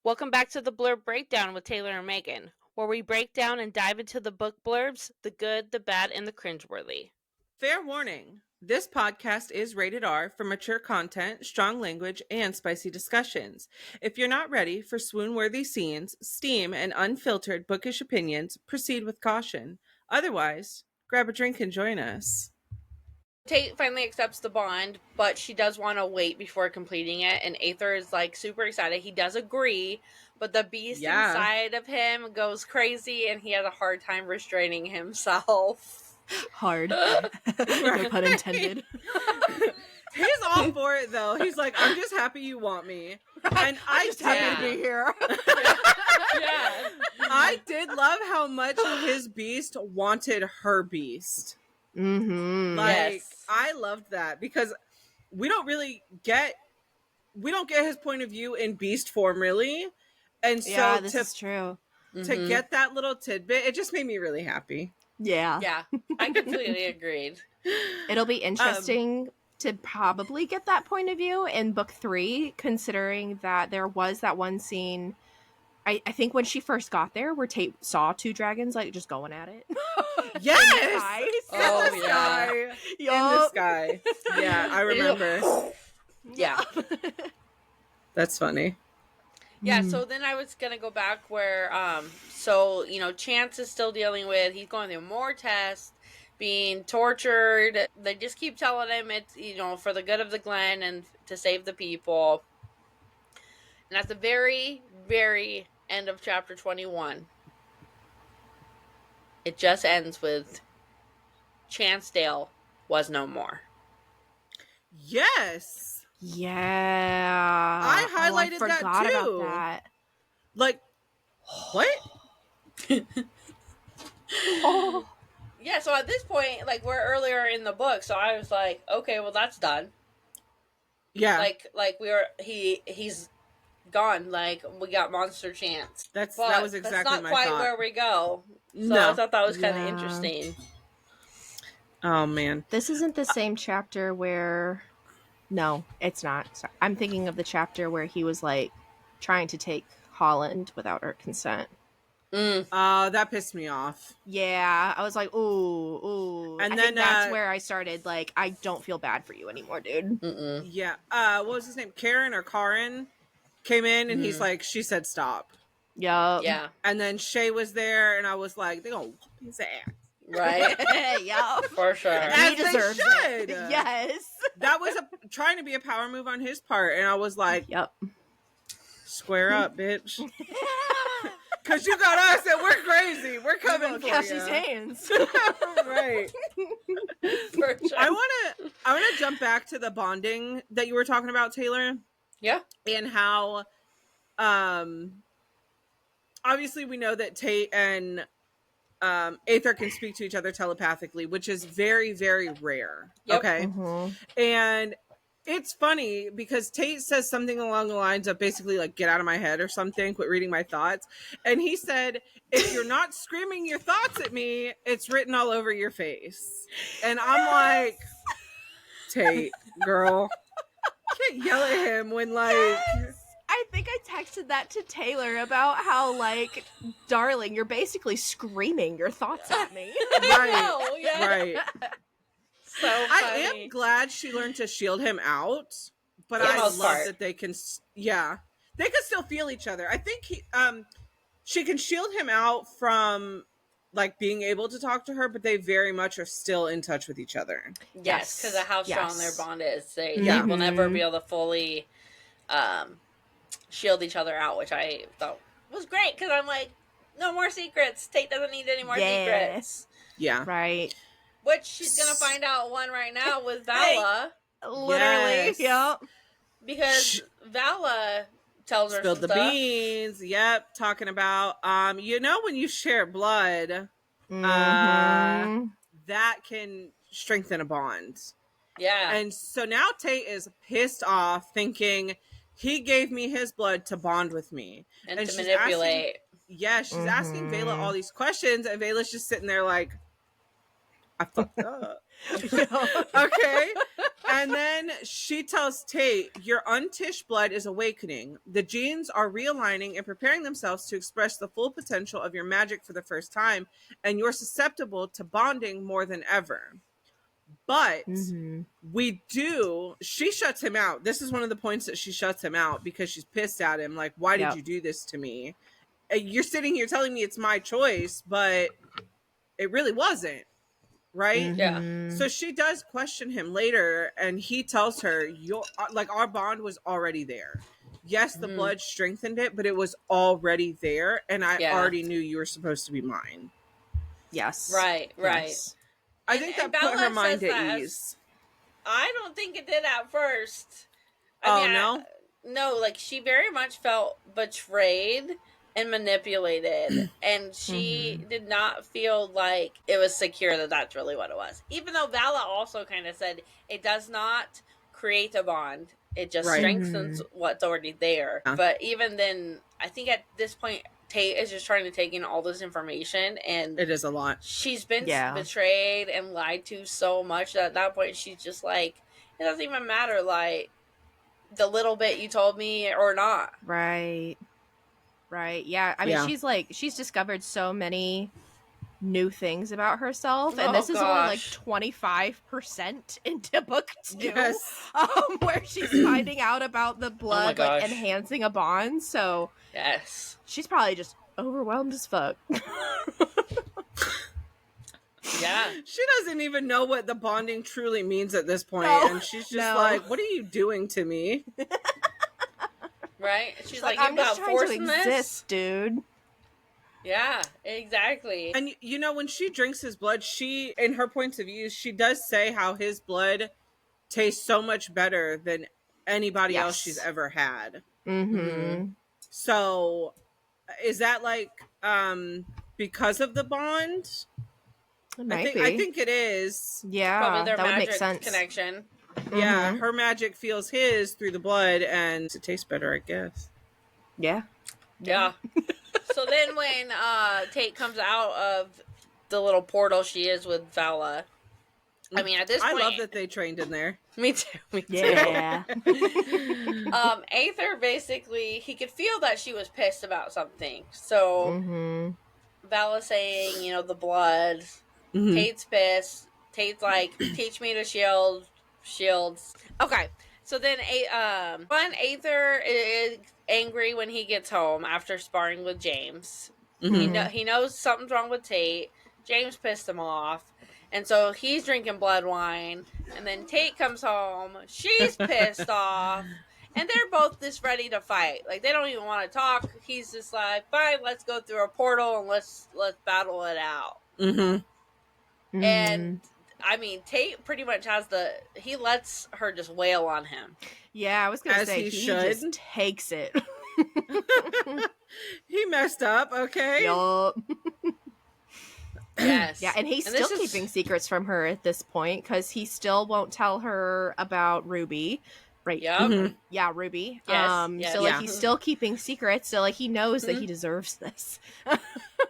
Welcome back to the Blurb Breakdown with Taylor and Megan, where we break down and dive into the book blurbs, the good, the bad, and the cringeworthy. Fair warning, this podcast is rated R for mature content, strong language, and spicy discussions. If you're not ready for swoon-worthy scenes, steam, and unfiltered bookish opinions, proceed with caution. Otherwise, grab a drink and join us. Tate finally accepts the bond, but she does want to wait before completing it, and Aether is like super excited. He does agree, but the beast inside of him goes crazy, and he has a hard time restraining himself. Hard. No pun intended. He's all for it, though. He's like, I'm just happy you want me. And I'm just happy to be here. Yeah. I did love how much his beast wanted her beast. Mm-hmm. Like, yes. I loved that because we don't get his point of view in beast form, really. And so this is true. To get that little tidbit, it just made me really happy. Yeah. Yeah, I completely agreed. It'll be interesting to probably get that point of view in book 3, considering that there was that one scene, I think when she first got there, where Tate saw 2 dragons, like, just going at it. Yes! Oh, in the sky. In the sky. Yeah, I remember. Yeah. That's funny. Yeah, so then I was going to go back where, so, Chance is still dealing with, he's going through more tests, being tortured. They just keep telling him it's, for the good of the Glen and to save the people. And at the very, very end of chapter 21, it just ends with Chancedale was no more. Yes. Yeah. I highlighted I forgot that too. About that. Like, what? Oh. Yeah, so at this point, like, we're earlier in the book, so I was like, okay, well, that's done. Yeah. Like he's gone. Like, we got Monster Chance. That was exactly my thought. That's not quite where we go. So No. I thought that was kind of interesting. Oh, man. This isn't the same chapter where... No, it's not. Sorry. I'm thinking of the chapter where he was, like, trying to take Holland without her consent. That pissed me off. Yeah, I was like, ooh. And I then think that's where I started, like, I don't feel bad for you anymore, dude. Mm-mm. Yeah. What was his name? Karen came in, and he's like, she said stop. Yup. Yeah. And then Shay was there, and I was like, they're gonna whoop his ass. Right. Yup. For sure. As He deserves they should. it. Yes. That was trying to be a power move on his part, and I was like, Yep. Square up, bitch. Because you got us, and we're crazy. We're coming for Catch you. these hands. Right. For sure. I want to jump back to the bonding that you were talking about, Taylor. Yeah. And how, obviously we know that Tate and Aether can speak to each other telepathically, which is very, very rare. Yep. Okay. Mm-hmm. And it's funny because Tate says something along the lines of basically like, get out of my head or something, quit reading my thoughts. And he said, if you're not screaming your thoughts at me, it's written all over your face. And I'm like, Tate, girl, you can't yell at him when like... Yes! I think I texted that to Taylor about how, like, darling, you're basically screaming your thoughts at me. Right, Yeah. right. So funny. I am glad she learned to shield him out, but For the I most love part. that they can, they can still feel each other. I think she can shield him out from like being able to talk to her, but they very much are still in touch with each other. Yes, because of how strong their bond is. They will never be able to fully shield each other out, which I thought was great because I'm like, no more secrets. Tate doesn't need any more secrets. Yeah. Right. Which she's going to find out one right now with Vala. Literally. Yes. Yep. Because Vala tells her Spilled some the stuff. beans. Yep. Talking about, when you share blood, Mm-hmm. that can strengthen a bond. Yeah. And so now Tate is pissed off thinking he gave me his blood to bond with me. and to she's manipulate. Yeah, she's asking Vela all these questions, and Vela's just sitting there like, I fucked up. Okay. And then she tells Tate, your untished blood is awakening. The genes are realigning and preparing themselves to express the full potential of your magic for the first time, and you're susceptible to bonding more than ever. But she shuts him out. This is one of the points that she shuts him out because she's pissed at him. Like, why did you do this to me? You're sitting here telling me it's my choice, but it really wasn't. Right? Yeah. So she does question him later, and he tells her, our bond was already there. Yes, the blood strengthened it, but it was already there, and I already knew you were supposed to be mine. Yes. Right. Yes. I think that put her mind at ease. I don't think it did at first. No, like, she very much felt betrayed and manipulated, and she did not feel like it was secure that that's really what it was. Even though Vala also kind of said it does not create a bond, it just strengthens what's already there. But even then, I think at this point, Tate is just trying to take in all this information, and it is a lot. She's been betrayed and lied to so much that at that point she's just like, it doesn't even matter, like, the little bit you told me or not. Right. Yeah. I mean, she's discovered so many new things about herself, and this is only like 25% into book 2, where she's finding out about the blood like enhancing a bond. So she's probably just overwhelmed as fuck. Yeah. She doesn't even know what the bonding truly means at this point, and she's just like, what are you doing to me? Right? She's like, I'm just trying to exist, dude. Yeah, exactly. And when she drinks his blood, she, in her points of view, she does say how his blood tastes so much better than anybody else she's ever had. So is that like because of the bond? I think it is. Yeah, probably their that would magic make sense. Connection. Yeah, her magic feels his through the blood, and it tastes better, I guess. Yeah. So then when Tate comes out of the little portal she is with Vala, I mean, at this point, I love that they trained in there. Me too. Yeah. Aether basically, he could feel that she was pissed about something. So Vala saying, the blood. Tate's pissed. Tate's like, teach me to shields. Okay. So then Aether is angry when he gets home after sparring with James. He knows something's wrong with Tate. James pissed him off. And so he's drinking blood wine. And then Tate comes home. She's pissed off. And they're both just ready to fight. Like, they don't even want to talk. He's just like, fine, let's go through a portal and let's battle it out. And I mean, Tate pretty much he lets her just wail on him. Yeah, I was going to say, he just takes it. He messed up, okay? Yup. Yes. Yeah, and he's still keeping secrets from her at this point, because he still won't tell her about Ruby. Right. Yep. Yeah, Ruby. Yes. So, like, he's still keeping secrets, so, like, he knows that he deserves this.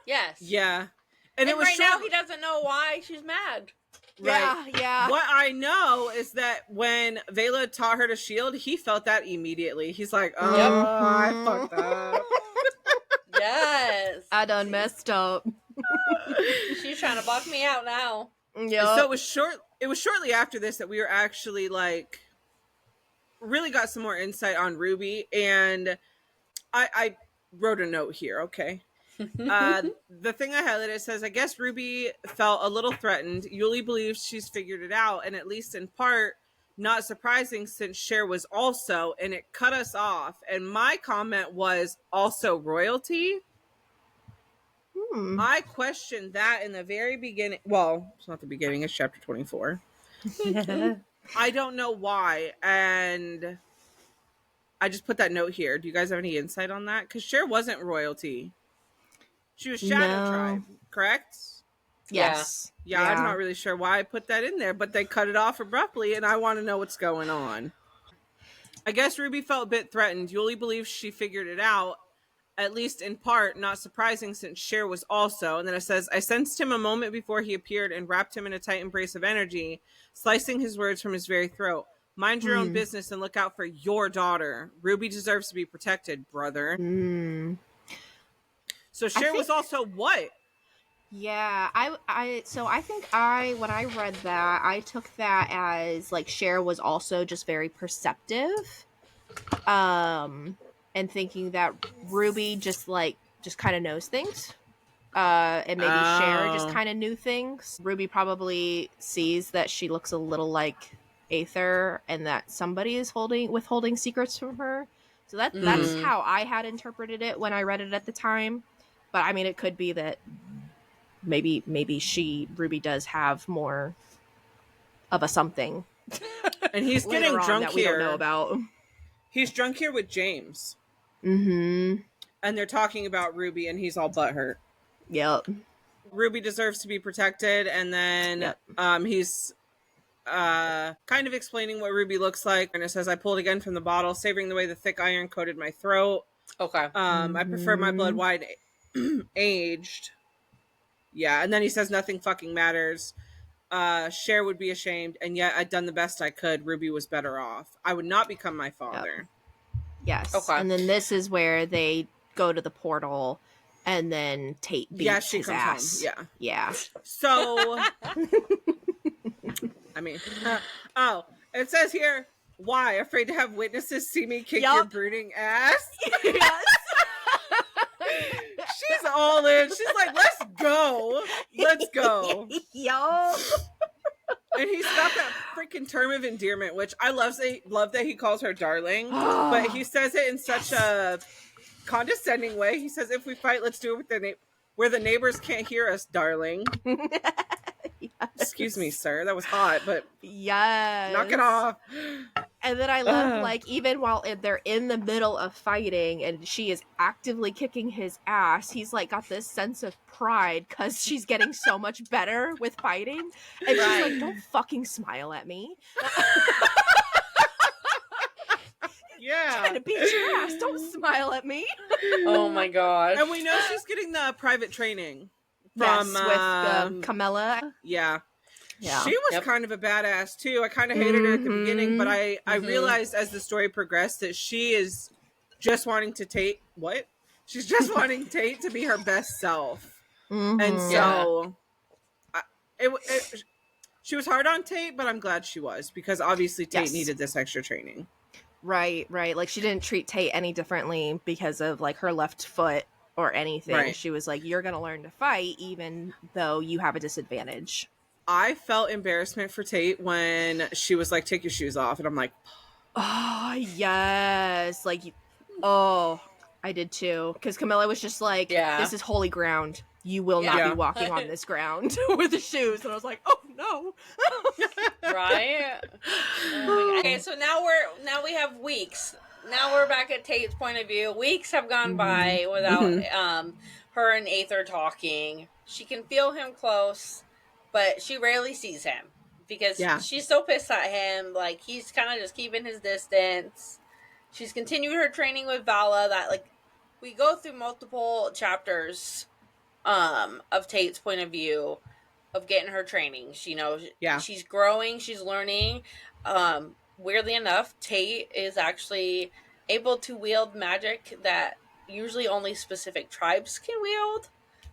Yes. Yeah. And right now, he doesn't know why she's mad. Right. Yeah. What I know is that when Vala taught her to shield, he felt that immediately. He's like, I fucked up. Yes. I done messed up. She's trying to block me out now. Yeah. So it was shortly after this that we were actually like really got some more insight on Ruby, and I wrote a note here, okay? The thing I highlighted says, I guess Ruby felt a little threatened. Yuli believes she's figured it out, and at least in part, not surprising since Cher was also, and it cut us off. And my comment was also royalty. I questioned that in the very beginning. Well, it's not the beginning, it's chapter 24. I don't know why, and I just put that note here. Do you guys have any insight on that? Because Cher wasn't royalty. She was Shadow Tribe, correct? Yes. Yeah, I'm not really sure why I put that in there, but they cut it off abruptly, and I want to know what's going on. I guess Ruby felt a bit threatened. Yuli believes she figured it out, at least in part, not surprising since Cher was also. And then it says, I sensed him a moment before he appeared and wrapped him in a tight embrace of energy, slicing his words from his very throat. Mind your own business and look out for your daughter. Ruby deserves to be protected, brother. So Cher was also what? Yeah, so I think when I read that, I took that as like Cher was also just very perceptive. And thinking that Ruby just kind of knows things. And maybe Cher just kind of knew things. Ruby probably sees that she looks a little like Aether and that somebody is withholding secrets from her. So that's how I had interpreted it when I read it at the time. But I mean, it could be that maybe Ruby does have more of a something. And he's getting drunk that here. We don't know about. He's drunk here with James. Mm-hmm. And they're talking about Ruby and he's all butthurt. Yep. Ruby deserves to be protected. And then he's kind of explaining what Ruby looks like. And it says, I pulled again from the bottle, savoring the way the thick iron coated my throat. Okay. I prefer my blood wine aged. Yeah. And then he says, nothing fucking matters. Cher would be ashamed, and yet I'd done the best I could. Ruby was better off. I would not become my father. Yes. Okay. And then this is where they go to the portal, and then Tate beats she his comes ass. home. Yeah. So, I mean, it says here, why? Afraid to have witnesses see me kick your brooding ass? Yes. She's all in. She's like, let's go. Let's go. Yo. And he's got that freaking term of endearment, which I love that he calls her darling. But he says it in such a condescending way. He says, if we fight, let's do it with where the neighbors can't hear us, darling. Yes. Excuse me, sir. That was hot, but yes, knock it off. And then I love, like, even while they're in the middle of fighting and she is actively kicking his ass, he's, like, got this sense of pride because she's getting so much better with fighting. And she's like, don't fucking smile at me. Yeah. I'm trying to beat your ass. Don't smile at me. Oh, my God. And we know she's getting the private training from with Camilla. Yeah. Yeah. She was kind of a badass too. I kind of hated her at the beginning, but I realized as the story progressed that she is just wanting to She's just wanting Tate to be her best self. And so she was hard on Tate, but I'm glad she was, because obviously Tate needed this extra training. Right. Like, she didn't treat Tate any differently because of, like, her left foot or anything. Right. She was like, you're going to learn to fight even though you have a disadvantage. I felt embarrassment for Tate when she was like, take your shoes off. And I'm like, oh, yes. Like, I did too. Because Camilla was just like, this is holy ground. You will not be walking on this ground with the shoes. And I was like, oh, no. Right? Okay, so now we have weeks. Now we're back at Tate's point of view. Weeks have gone by without her and Aether talking. She can feel him close, but she rarely sees him because she's so pissed at him. Like, he's kind of just keeping his distance. She's continued her training with Vala. That, like, we go through multiple chapters of Tate's point of view of getting her training. She knows she's growing, she's learning. Weirdly enough, Tate is actually able to wield magic that usually only specific tribes can wield.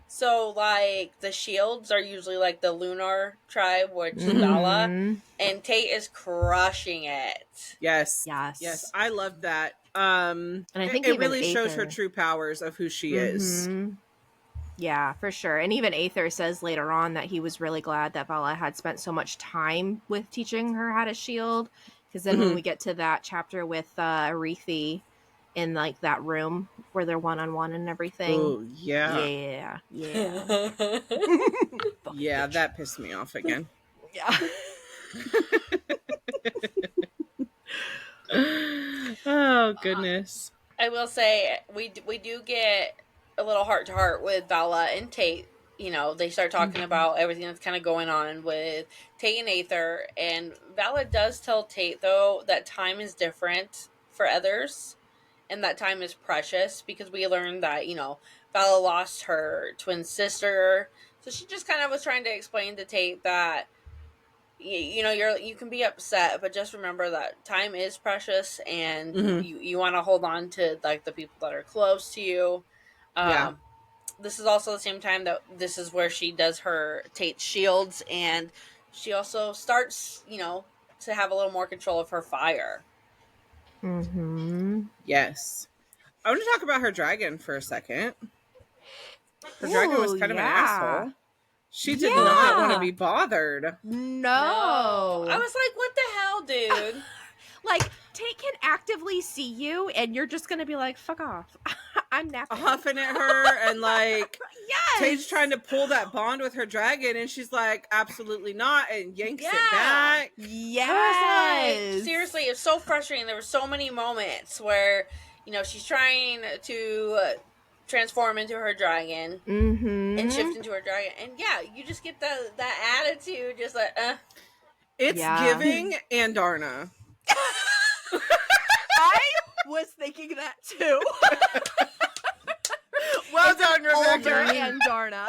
So, like, the shields are usually, like, the Lunar tribe, which is Vala, and Tate is crushing it. Yes. I love that. And I think it really shows her true powers of who she is. Yeah, for sure. And even Aether says later on that he was really glad that Vala had spent so much time with teaching her how to shield. Because then when we get to that chapter with Arethi in, like, that room where they're one-on-one and everything. Oh, yeah. Yeah, that pissed me off again. Yeah. Oh, goodness. I will say, we do get a little heart-to-heart with Vala and Tate. You know, they start talking about everything that's kind of going on with Tate and Aether. And Vala does tell Tate, though, that time is different for others. and that time is precious because we learned that, Bella lost her twin sister. So she just kind of was trying to explain to Tate that, you can be upset, but just remember that time is precious, and you want to hold on to like the people that are close to you. Yeah. This is also the same time that this is where she does her Tate shields, and she also starts, to have a little more control of her fire. Mm-hmm. Yes. I want to talk about her dragon for a second. Her dragon was kind of an asshole. She did not want to be bothered. No. I was like, what the hell, dude? Like, Tate can actively see you, and you're just going to be like, fuck off. I'm napping. Huffing at her, and like, yes! Tate's trying to pull that bond with her dragon, and she's like, absolutely not, and yanks it back. Yes! Like, seriously, it's so frustrating. There were so many moments where, she's trying to transform into her dragon and shift into her dragon, and you just get that attitude, just like, It's giving Andarna. I was thinking that too. Well done, Rebecca. Older Andarna.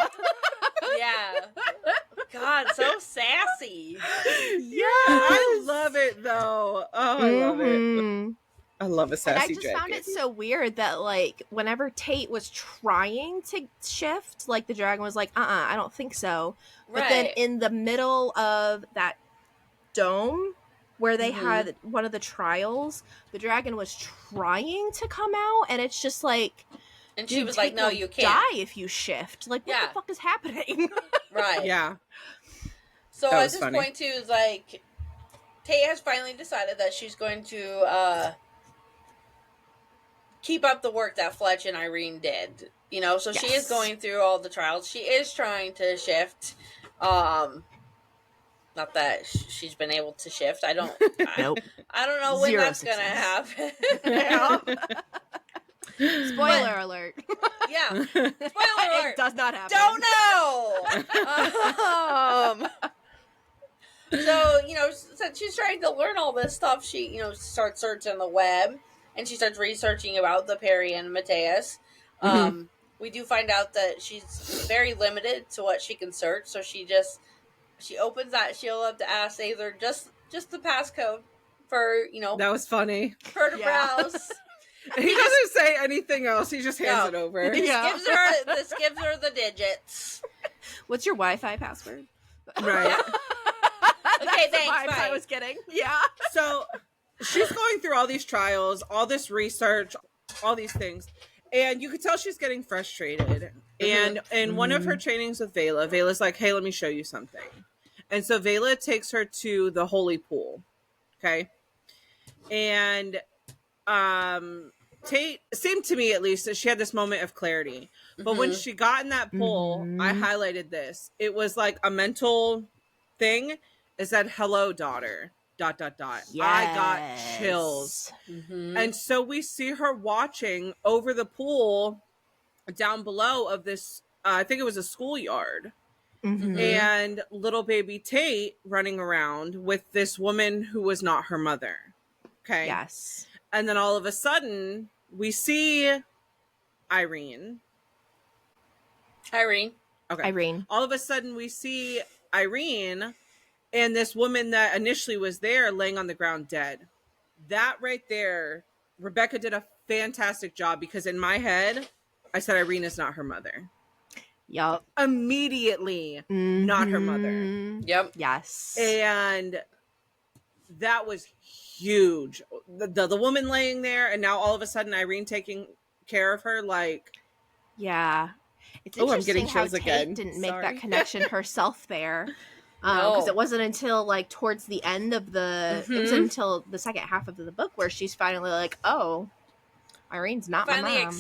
Yeah. God, so sassy. Yeah, I love it though. Oh, I love it. I love a sassy dragon. I just found it so weird that, like, whenever Tate was trying to shift, like, the dragon was like, I don't think so. But then in the middle of that dome where they had one of the trials, the dragon was trying to come out, and it's just like, and she was like, no, you can't die if you shift. Like, what the fuck is happening? Right. Yeah. So at this point too, is like, Tate has finally decided that she's going to keep up the work that Fletch and Irene did. So she is going through all the trials. She is trying to shift. Not that she's been able to shift. I don't. Nope. I don't know when that's going to happen. Spoiler alert. Yeah. Spoiler alert. It does not happen. Don't know. So, since she's trying to learn all this stuff, she, starts searching the web, and she starts researching about the Perry and Mateus. We do find out that she's very limited to what she can search, so she opens that shield up to ask either just the passcode for, that was funny. Her to browse. He doesn't say anything else. He just hands it over. This gives her the digits. What's your Wi-Fi password? Right. Okay, thanks. Bye. I was kidding. Yeah. So she's going through all these trials, all this research, all these things, and you could tell she's getting frustrated. And in one of her trainings with Vela's like, "Hey, let me show you something." And so Vela takes her to the holy pool. Okay. And Tate seemed to me, at least, that she had this moment of clarity. But when she got in that pool, I highlighted this. It was like a mental thing. It said, "Hello, daughter, ... Yes. I got chills. And so we see her watching over the pool down below of this, I think it was a schoolyard. And little baby Tate running around with this woman who was not her mother. Okay. Yes. And then all of a sudden, we see Irene. Okay. Irene. All of a sudden, we see Irene and this woman that initially was there laying on the ground dead. That right there, Rebecca did a fantastic job, because in my head, I said Irene is not her mother. Yup. Immediately, not her mother. Yep. Yes. And that was huge. The woman laying there, and now all of a sudden Irene taking care of her, like... Yeah. It's I'm interesting getting how chills Tate again. didn't make Sorry. that connection herself there. Because it wasn't until, like, towards the end of the... It was until the second half of the book where she's finally like, oh, Irene's not my mom.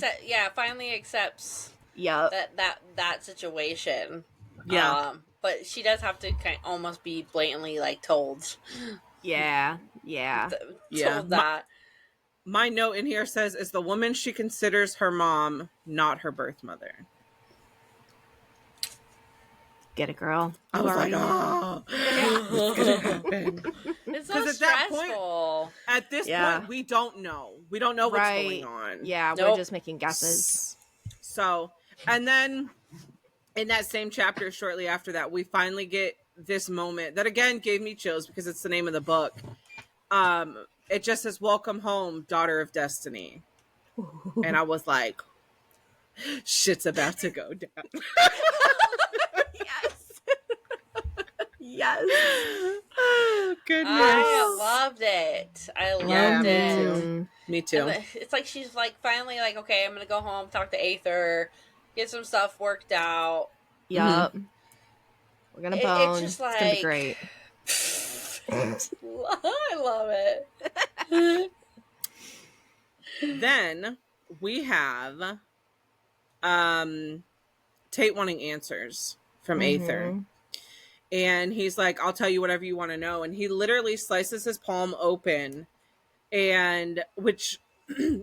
Finally accepts Yep. that situation. Yeah. But she does have to almost be blatantly, like, told. Yeah. Told that. My note in here says, is the woman she considers her mom not her birth mother? Get it, girl. I was like, oh, what's gonna happen? It's so 'Cause at that point- stressful. At this point, we don't know. We don't know what's going on. Yeah, Nope. we're just making guesses. So, and then in that same chapter, shortly after that, we finally get this moment that again gave me chills because it's the name of the book. It just says, "Welcome home, daughter of destiny," and I was like, "Shit's about to go down." Yes. Yes. Oh goodness! I loved it. I loved it. Me too. And it's like she's like finally like, okay, I'm gonna go home, talk to Aether, get some stuff worked out. Yup. We're gonna bone. It's just like, it's gonna be great. I love it. Then we have Tate wanting answers from Aether. And he's like, I'll tell you whatever you want to know. And he literally slices his palm open, and which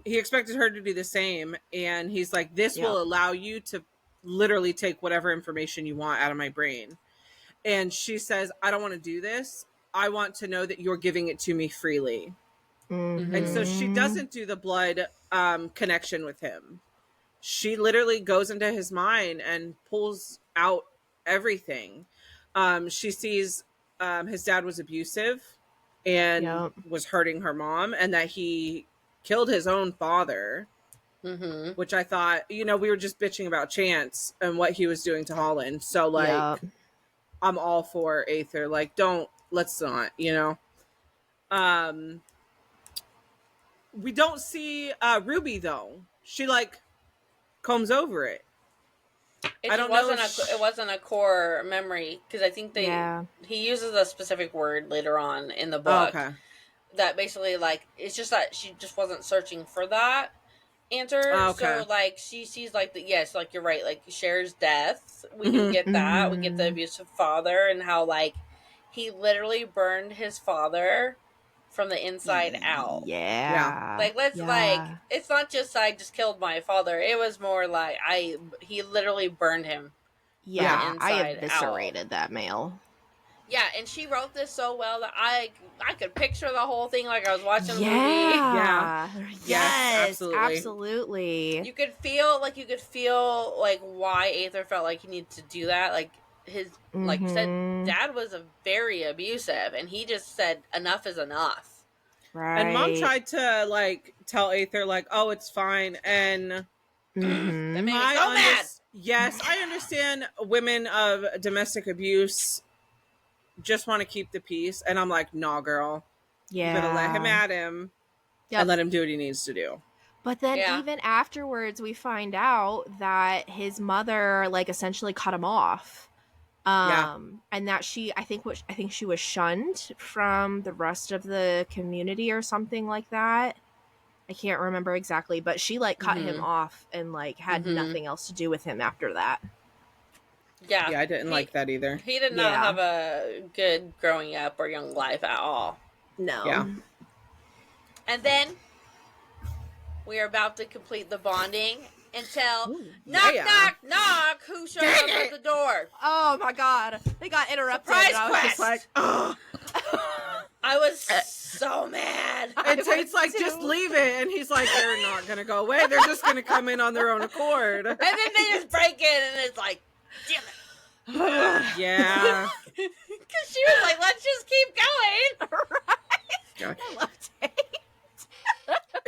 he expected her to do the same. And he's like, this will allow you to literally take whatever information you want out of my brain. And she says, I don't want to do this. I want to know that you're giving it to me freely. And so she doesn't do the blood connection with him. She literally goes into his mind and pulls out everything. She sees his dad was abusive and was hurting her mom, and that he killed his own father, which I thought, we were just bitching about Chance and what he was doing to Holland. So, like, I'm all for Aether. Like, let's not, We don't see Ruby, though. She, like, combs over it. It wasn't a core memory, because I think he uses a specific word later on in the book that basically, like, it's just that she just wasn't searching for that answer. So, like, she sees, like, like, you're right, like, Cher's death, we do get that, we get the abusive father, and how, like, he literally burned his father from the inside out. Like, like, it's not just I just killed my father. It was more like he literally burned him. Yeah, I eviscerated that male. Yeah, and she wrote this so well that I could picture the whole thing like I was watching a movie. Yeah. Yes, absolutely. You could feel like why Aether felt like he needed to do that. Like his like you said, dad was a very abusive, and he just said enough is enough. Right. And mom tried to like tell Aether like, oh, it's fine, and that made me so mad. Yes, I understand women of domestic abuse just want to keep the peace, and I'm like, nah, girl. Yeah. You better let him at him and let him do what he needs to do. But then even afterwards, we find out that his mother like essentially cut him off. And that I think she was shunned from the rest of the community or something like that. I can't remember exactly, but she like cut him off and like had nothing else to do with him after that. Yeah, I didn't like that either. He did not have a good growing up or young life at all. No. Yeah. And then we are about to complete the bonding until knock, knock, who shows up at the door? Oh my god. They got interrupted. Surprise I was quest! just like, oh. I was so mad. And Tate's like, just leave it. And he's like, they're not going to go away. They're just going to come in on their own accord. And then they just break in and it's like, damn it. Yeah. Because she was like, let's just keep going. Right. I love Tate.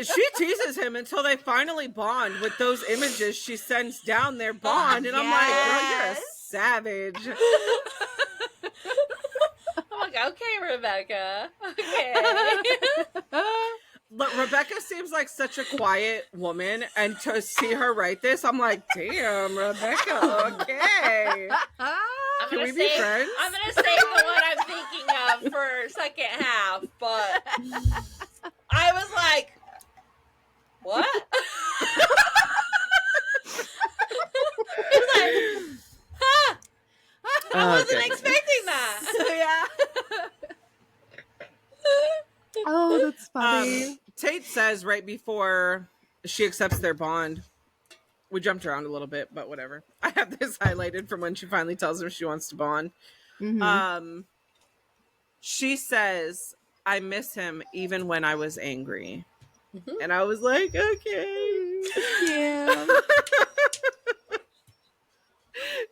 She teases him until they finally bond with those images she sends down their bond. And I'm like, girl, you're a savage. I'm like, okay, Rebecca. Okay. But Rebecca seems like such a quiet woman, and to see her write this, I'm like, damn, Rebecca, okay. Can we be friends? I'm going to save the one I'm thinking of for second half, but I was like, what? I was like, huh? I wasn't expecting that. Oh, that's funny. Tate says right before she accepts their bond, we jumped around a little bit, but whatever. I have this highlighted from when she finally tells him she wants to bond. Mm-hmm. She says, I miss him even when I was angry. Mhm. And I was like, okay. Yeah.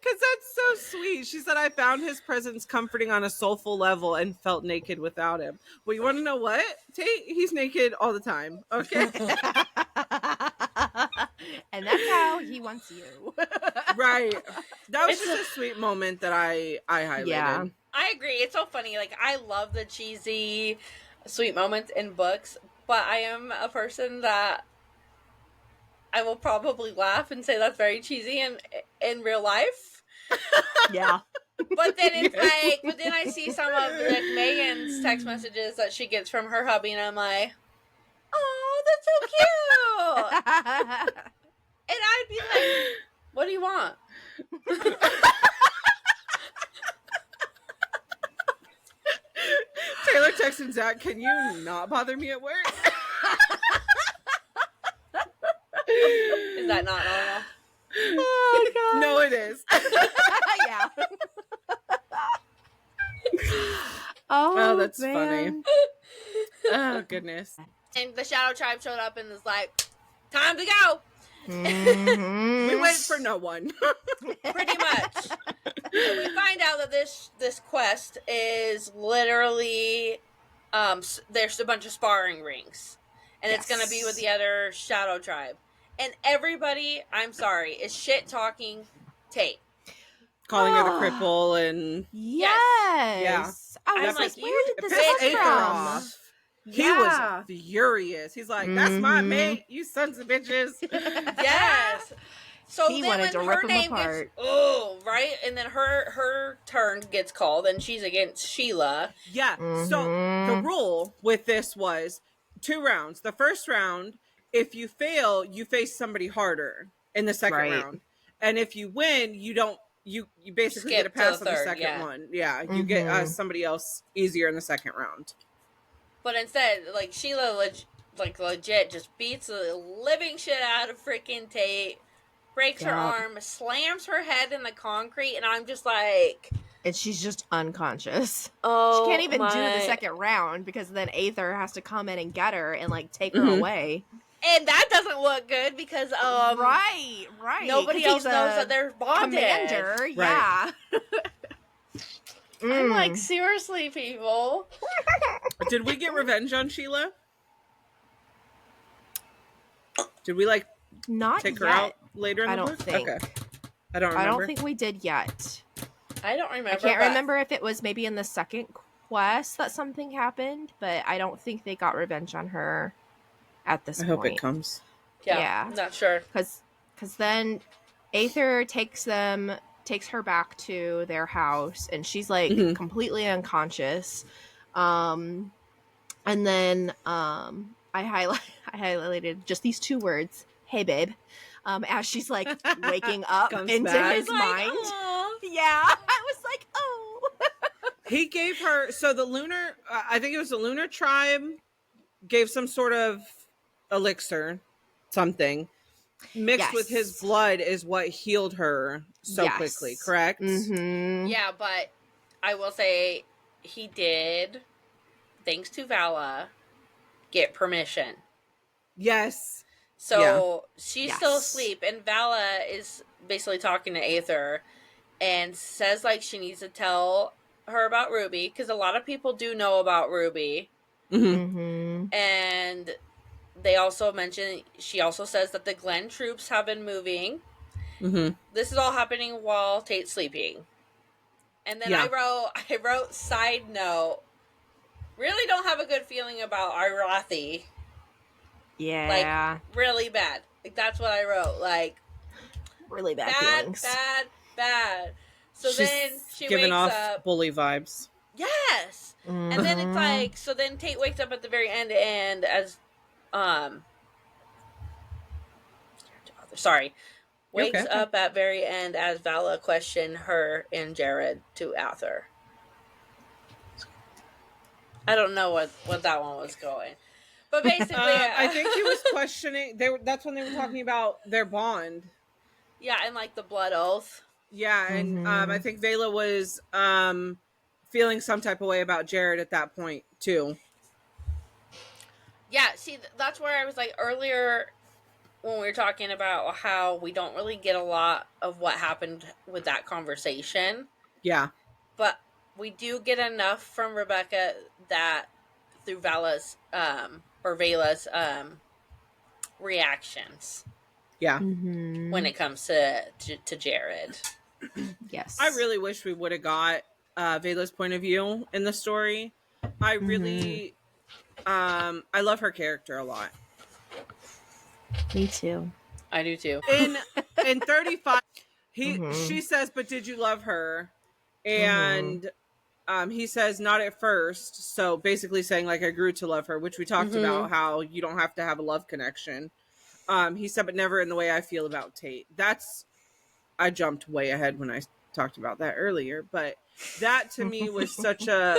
Because that's so sweet. She said, I found his presence comforting on a soulful level and felt naked without him. Well, you want to know what, Tate? He's naked all the time. Okay. And that's how he wants you. Right. That was just a sweet moment that I highlighted. Yeah. I agree. It's so funny. Like, I love the cheesy, sweet moments in books, but I am a person that I will probably laugh and say that's very cheesy in real life. Yeah. But then it's Yes. like, but then I see some of like Megan's text messages that she gets from her hubby, and I'm like, oh, that's so cute. And I'd be like, what do you want? Taylor texting Zach, can you not bother me at work? Is that not normal? Oh, God. No, it is. Yeah. Oh, that's man. funny. Oh, goodness. And the Shadow Tribe showed up and was like, time to go. Mhm. We wait for no one. Pretty much. So we find out that this quest is literally there's a bunch of sparring rings, and it's gonna be with the other Shadow Tribe, and everybody, I'm sorry, is shit talking Tate. Calling her the cripple and Yes. Yeah. I was I'm like, like, where you did this pissed come Aether from? off. He was furious. He's like, that's my mate, you sons of bitches. Yes. So He then wanted when to her rip him name apart. gets right, and then her turn gets called, and she's against Sheila. Yeah. So the rule with this was 2 rounds. The first round, if you fail, you face somebody harder in the second Right. round. And if you win, you don't you basically Skip get a pass to on the the third, second yeah. one. Yeah. You get somebody else easier in the second round. But instead, like, Sheila legit just beats the living shit out of freaking Tate, breaks her arm, slams her head in the concrete, and I'm just like, And she's just unconscious. oh, She can't even do the second round because then Aether has to come in and get her and like take her away. And that doesn't look good because right. nobody 'Cause else knows that they're bonded. Commander, Right. yeah. I'm like, seriously, people. Did we get revenge on Sheila? Did we like Not take her yet. out later in I the don't book? think. Okay. I don't remember. I don't think we did yet. I don't remember. I can't remember if it was maybe in the second quest that something happened, but I don't think they got revenge on her at this point. I hope it comes. Yeah. Not sure. Because then Aether takes her back to their house, and she's like completely unconscious. And then I highlighted just these 2 words, "Hey babe," as she's like waking up into back. his mind. Aw. Yeah, I was like, oh. He gave her, so the lunar, I think it was the lunar tribe, gave some sort of elixir, something, mixed with his blood is what healed her so quickly, correct? Mm-hmm. Yeah, but I will say he did, thanks to Vala, get permission. Yes. So she's still asleep, and Vala is basically talking to Aether and says like she needs to tell her about Ruby, because a lot of people do know about Ruby. And they also mention, she also says that the Glen troops have been moving. This is all happening while Tate's sleeping. And then I wrote side note, really don't have a good feeling about Arathi. Yeah. Like, really bad. Like, that's what I wrote. Like, really bad feelings. Bad. So She's then she giving wakes off up. bully vibes. Yes. And then it's like, so then Tate wakes up at the very end, and as wakes up at very end as Vala questioned her and Jared to Aether. I don't know what that one was going, but basically, I think he was questioning. That's when they were talking about their bond. Yeah, and like the blood oath. Yeah, and I think Vela was feeling some type of way about Jared at that point too. Yeah, see, that's where I was like earlier when we were talking about how we don't really get a lot of what happened with that conversation. Yeah. But we do get enough from Rebecca that through Vela's reactions. Yeah. When it comes to Jared. Yes. I really wish we would have got Vela's point of view in the story. I really I love her character a lot. Me too. I do too. In 35 she says, "But did you love her?" And he says, "Not at first." So basically saying like I grew to love her, which we talked about how you don't have to have a love connection. He said, "But never in the way I feel about Tate." I jumped way ahead when I talked about that earlier, but that to me was such a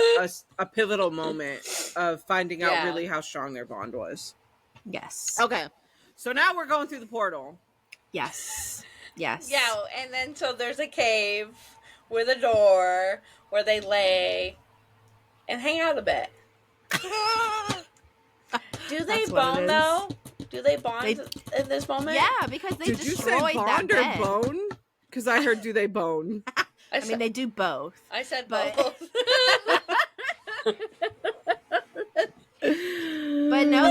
pivotal moment of finding out really how strong their bond was. Yes. Okay. So now we're going through the portal. Yes. Yes. Yeah, and then so there's a cave with a door where they lay and hang out a bit. Do they bond though? Do they bond in this moment? Yeah, because they Did destroyed you say that bond or bed. Bone? Because I heard do they bone. I mean, they do both. I said both. But no,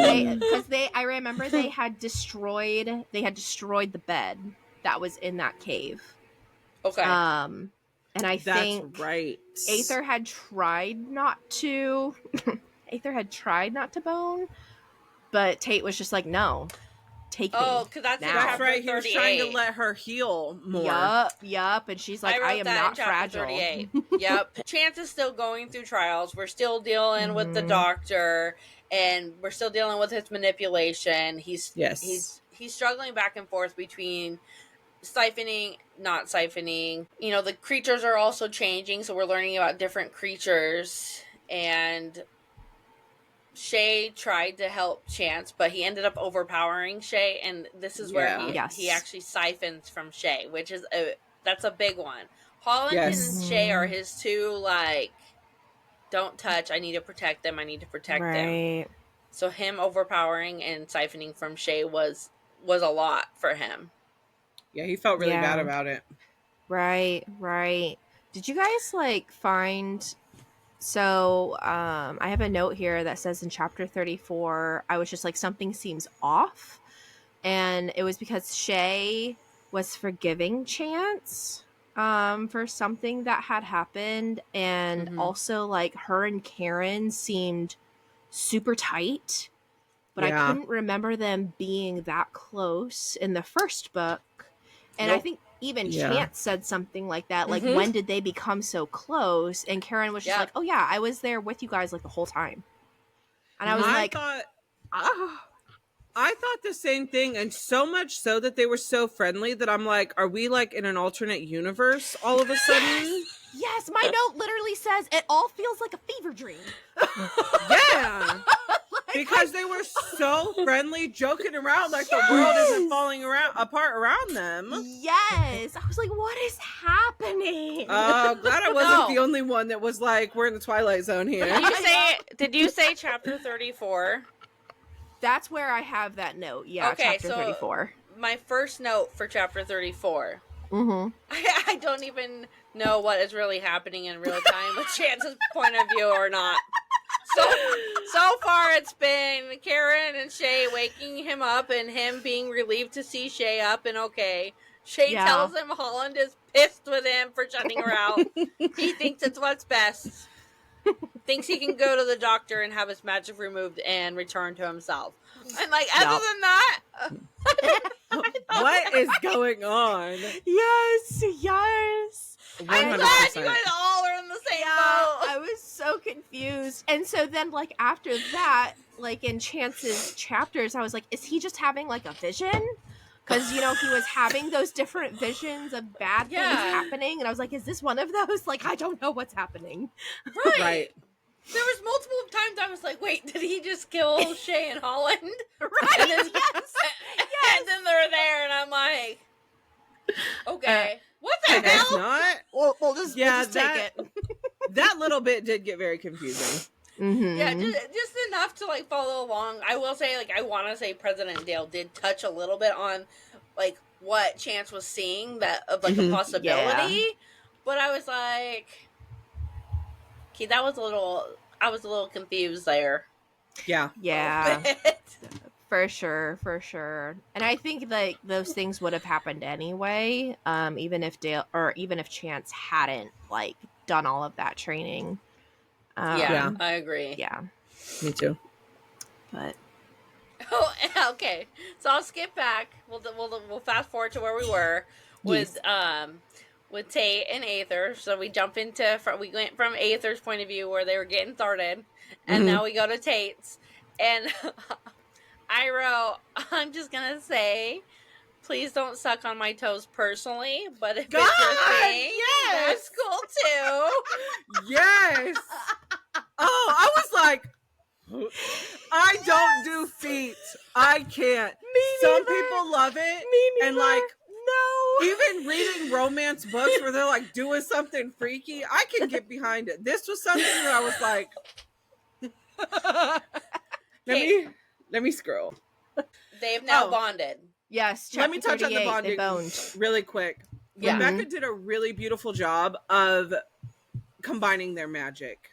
I remember they had destroyed the bed that was in that cave. Okay. And I think right. Aether had tried not to bone, but Tate was just like, no, take me. Oh, because that's right. He was trying to let her heal more. Yup. And she's like, I am not fragile. 38. Yep. Chance is still going through trials. We're still dealing with the doctor, and we're still dealing with his manipulation. He's struggling back and forth between siphoning, not siphoning. You know, the creatures are also changing, so we're learning about different creatures. And Shay tried to help Chance, but he ended up overpowering Shay, and this is where he actually siphons from Shay, which is that's a big one. Holland and Shay are his two, like, don't touch, I need to protect them, them. So him overpowering and siphoning from Shay was a lot for him. Yeah, he felt really bad about it. Right. Did you guys, like, find... So, I have a note here that says in chapter 34, I was just like, something seems off. And it was because Shay was forgiving Chance for something that had happened. And also, like, her and Karen seemed super tight. But I couldn't remember them being that close in the first book. And I think even Chance said something like that. Like, when did they become so close? And Karen was just like, oh, yeah, I was there with you guys, like, the whole time. And I was I thought the same thing. And so much so that they were so friendly that I'm like, are we, like, in an alternate universe all of a sudden? Yes, my note literally says it all feels like a fever dream. Yeah. Because they were so friendly, joking around like the world isn't falling apart around them. Yes. I was like, what is happening? Glad I wasn't the only one that was like, we're in the Twilight Zone here. Did you say chapter 34? That's where I have that note. Yeah, okay, chapter 34. My first note for chapter 34. I don't even know what is really happening in real time with Chance's point of view or not. So far it's been Karen and Shay waking him up and him being relieved to see Shay up and okay. Shay tells him Holland is pissed with him for shutting her out. He thinks it's what's best. Thinks he can go to the doctor and have his magic removed and return to himself. And like, other than that... what is going on? Yes. 100%. I'm glad you guys all are in the same boat. I was so confused. And so then, like, after that, like, in Chance's chapters, I was like, is he just having, like, a vision? Because, you know, he was having those different visions of bad things happening. And I was like, is this one of those? Like, I don't know what's happening. Right. There was multiple times I was like, wait, did he just kill Shay and Holland? Right, and then, yes. And then they're there, and I'm like... Okay. What the I guess hell? not. We'll just take it. That little bit did get very confusing. Mm-hmm. Yeah, just enough to like follow along. I will say, like, I want to say President Dale did touch a little bit on like what Chance was seeing that of like a possibility, but I was like, okay, that was a little. I was a little confused there. Yeah. Yeah. For sure. And I think like those things would have happened anyway, even if Chance hadn't like done all of that training. Yeah, I agree. Yeah. Me too. But oh, okay. So I'll skip back. We'll fast forward to where we were with Tate and Aether. So we we went from Aether's point of view where they were getting started, and now we go to Tate's. And I wrote, I'm just gonna say, please don't suck on my toes personally, but if it's your thing, that's cool too. Yes. Oh, I was like, I don't do feet. I can't. Some people love it. And like, no. Even reading romance books where they're like doing something freaky, I can get behind it. This was something that I was like, let me scroll. They've now bonded. Yes. Let me touch on the bonding really quick. Yeah. Rebecca did a really beautiful job of combining their magic.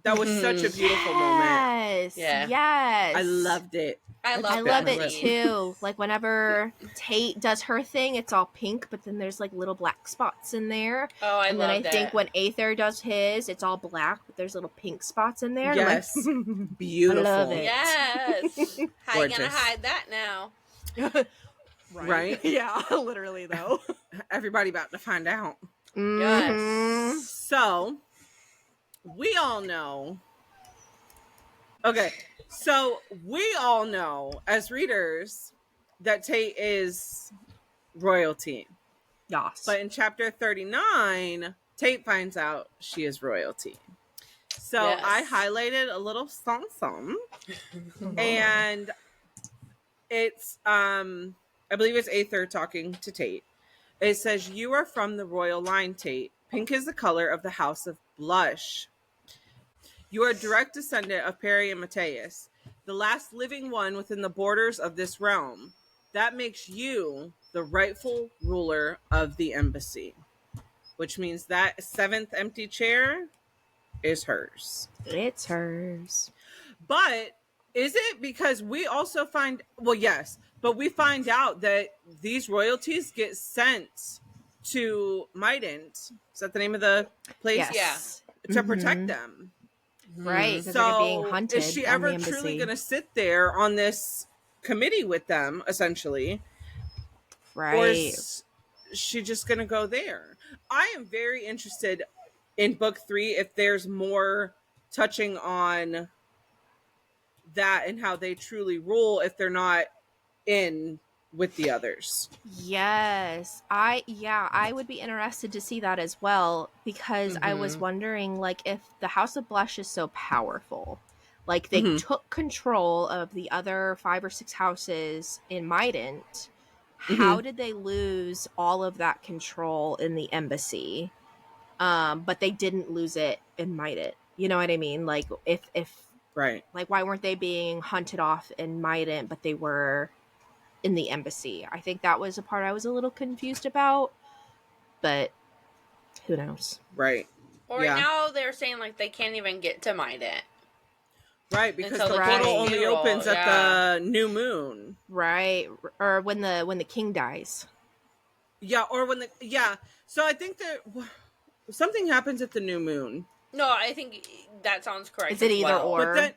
That was such a beautiful moment. Yeah. Yes. I loved it. I love it too. Like whenever Tate does her thing, it's all pink, but then there's like little black spots in there. Oh, I love that. And then I think when Aether does his, it's all black, but there's little pink spots in there. Yes. Like, beautiful. I love it. Yes. How you gonna hide that now? Right? Yeah, literally though. Everybody about to find out. Yes. So, we all know. Okay. So, we all know as readers that Tate is royalty. Yes. But in chapter 39, Tate finds out she is royalty. So, I highlighted a little song. And it's I believe it's Aether talking to Tate. It says, "You are from the royal line, Tate. Pink is the color of the house of blush. You are a direct descendant of Perry and Mateus, the last living one within the borders of this realm. That makes you the rightful ruler of the embassy." Which means that 7th empty chair is hers. It's hers. But is it because we also find, well, yes, but we find out that these royalties get sent to Mident. Is that the name of the place? Yes. Yeah. To protect them. Right. So they're being hunted. Is she ever truly going to sit there on this committee with them, essentially? Right. Or is she just going to go there? I am very interested in book 3 if there's more touching on that and how they truly rule if they're not in with the others. Yes. I would be interested to see that as well, because I was wondering, like, if the House of Blush is so powerful, like they took control of the other 5 or 6 houses in Mident, how did they lose all of that control in the embassy? But they didn't lose it in Mident. You know what I mean? Like, if right, like, why weren't they being hunted off in Mident, but they were in the embassy? I think that was a part I was a little confused about, but who knows? Right. Well, right now they're saying like they can't even get to Mident. Right, because the portal only opens at the new moon. Right, or when the king dies. Yeah, or when So I think that something happens at the new moon. No, I think that sounds correct. Is it either or? But then,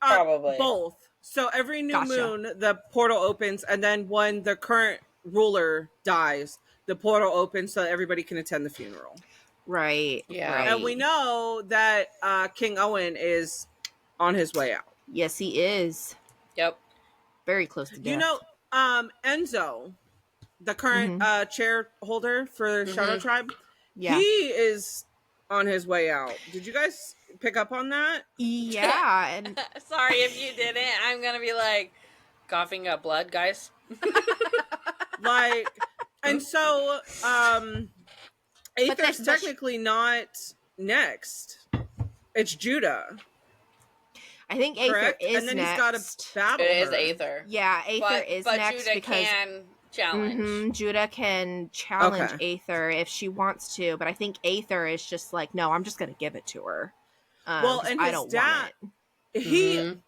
probably both. So every new moon, the portal opens, and then when the current ruler dies, the portal opens so that everybody can attend the funeral. Right. Yeah. Right. And we know that King Owen is on his way out. Yes, he is. Yep. Very close to death. You know, Enzo, the current chair holder for Shadow Tribe, he is on his way out. Did you guys pick up on that? Yeah. And sorry if you didn't. I'm gonna be like coughing up blood, guys. Like, And so, Aether's technically not next. It's Judah. I think Aether is and then next. He's got to battle It her. is Aether. Yeah, Aether is but next Judah because can challenge. Judah can challenge Aether if she wants to, but I think Aether is just like, no, I'm just going to give it to her. Well, and I his don't dad, want it.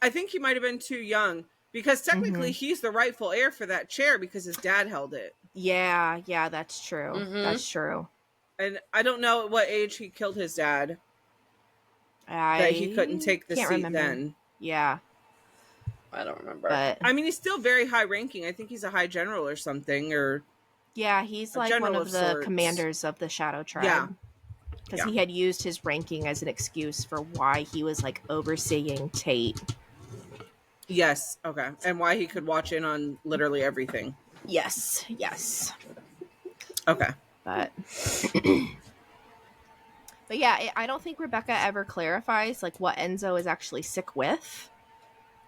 I think he might have been too young because technically he's the rightful heir for that chair because his dad held it. Yeah, that's true. That's true. And I don't know at what age he killed his dad. That he couldn't take the seat then. Yeah. I don't remember. But I mean, he's still very high ranking. I think he's a high general or something. Yeah, he's like one of the commanders of the Shadow Tribe. Yeah. Because he had used his ranking as an excuse for why he was like overseeing Tate. Yes. Okay. And why he could watch in on literally everything. Yes. Okay. But yeah, I don't think Rebecca ever clarifies like what Enzo is actually sick with.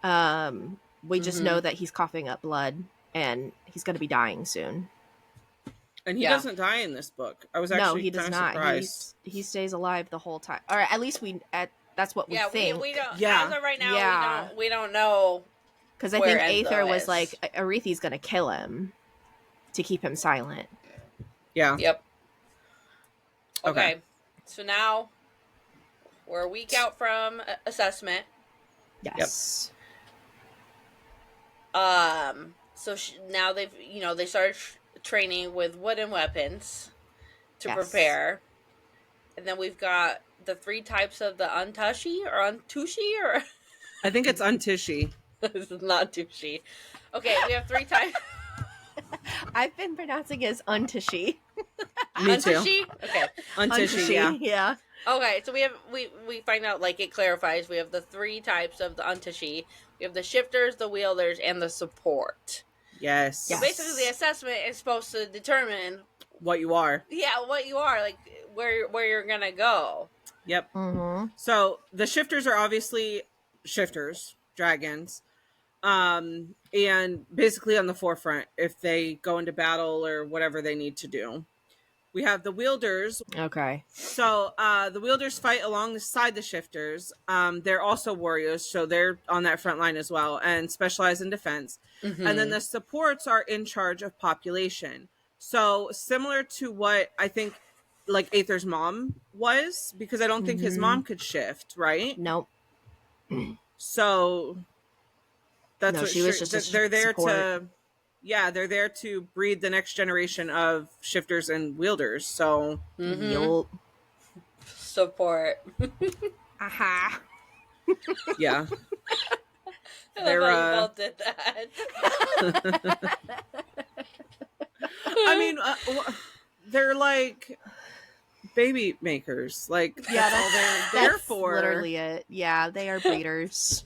We just know that he's coughing up blood and he's going to be dying soon. And he doesn't die in this book. I was actually he does not. surprised. He stays alive the whole time. Or at least that's what we think. We don't. Yeah. As of right now, we don't know. Because I think Aether was like, Arethi's going to kill him to keep him silent. Yeah. Yep. Okay. So now we're a week out from assessment. Yes. Yep. So now they started training with wooden weapons to prepare, and then we've got the 3 types of the untushy or I think it's untushy. This is not tushy. Okay, we have 3 types. I've been pronouncing it as untushy. Me too. Untushy? Okay. Untushy, yeah. Okay, so we find out, like, it clarifies we have the 3 types of the untushy. We have the shifters, the wielders, and the support. Yes. So basically the assessment is supposed to determine what you are. Yeah, what you are, like where you're gonna go. Yep. So the shifters are obviously shifters, dragons. And basically on the forefront if they go into battle or whatever they need to do. We have the wielders. Okay. So the wielders fight alongside the shifters. They're also warriors, so they're on that front line as well and specialize in defense. And then the supports are in charge of population. So similar to what I think like Aether's mom was, because I don't think his mom could shift, right? Nope. So that's what she was just they're there support. they're there to breed the next generation of shifters and wielders. So support. Aha. Yeah. They're you both did that. I mean, they're like baby makers. Like that's all they're there for. Literally it. Yeah, they are breeders.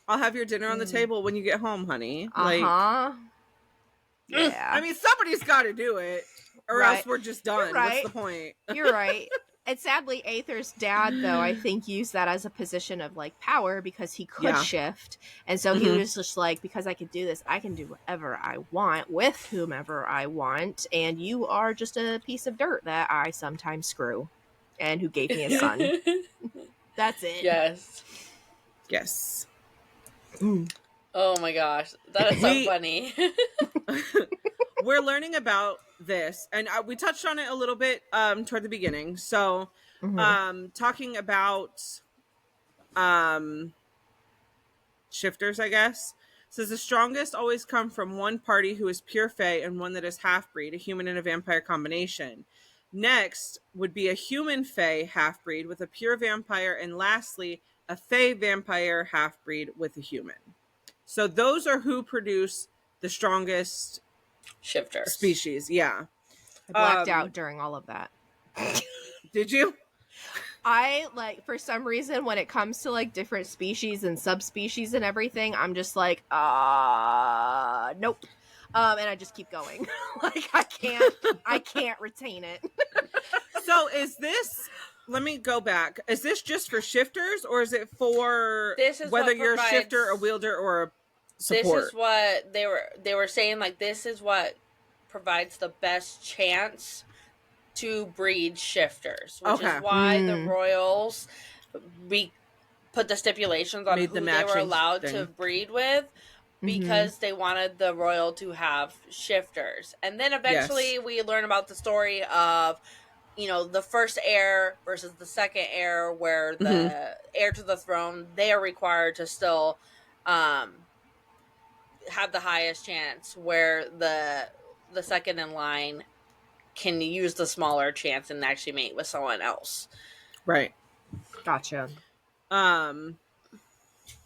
I'll have your dinner on the table when you get home, honey. Like, yeah. I mean, somebody's got to do it, or else we're just done. What's the point? You're right. And sadly, Aether's dad, though, I think used that as a position of like power because he could shift, and so he was just like, because I can do this, I can do whatever I want with whomever I want, and you are just a piece of dirt that I sometimes screw, and who gave me a son. That's it. Yes. Oh my gosh, that is so funny. We're learning about this, and we touched on it a little bit toward the beginning. So, talking about shifters, I guess, says the strongest always come from one party who is pure fae and one that is half-breed, a human and a vampire combination. Next would be a human fae half-breed with a pure vampire, and lastly, a fae vampire half-breed with a human. So those are who produce the strongest shifter species. Yeah. I blacked out during all of that. Did you? I like, for some reason, when it comes to like different species and subspecies and everything, I'm just like, nope. And I just keep going. Like I can't retain it. So is this, let me go back. Is this just for shifters, or is it for whether you're a shifter, a wielder, or a support? This is what they were saying, like, this is what provides the best chance to breed shifters, which is why the royals put the stipulations on who they were allowed to breed with, because they wanted the royal to have shifters. And then eventually we learn about the story of, you know, the first heir versus the second heir, where the heir to the throne, they are required to still have the highest chance, where the second in line can use the smaller chance and actually mate with someone else. Right. Gotcha. And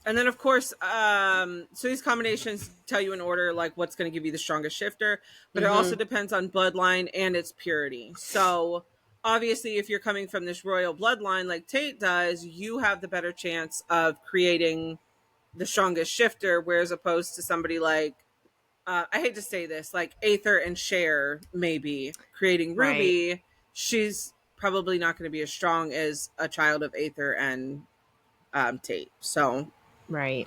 then, of course, so these combinations tell you in order, like, what's going to give you the strongest shifter, but it also depends on bloodline and its purity. So, obviously, if you're coming from this royal bloodline like Tate does, you have the better chance of creating the strongest shifter, whereas opposed to somebody like, I hate to say this, like Aether and Cher, maybe, creating Ruby, she's probably not going to be as strong as a child of Aether and Tate. So... Right.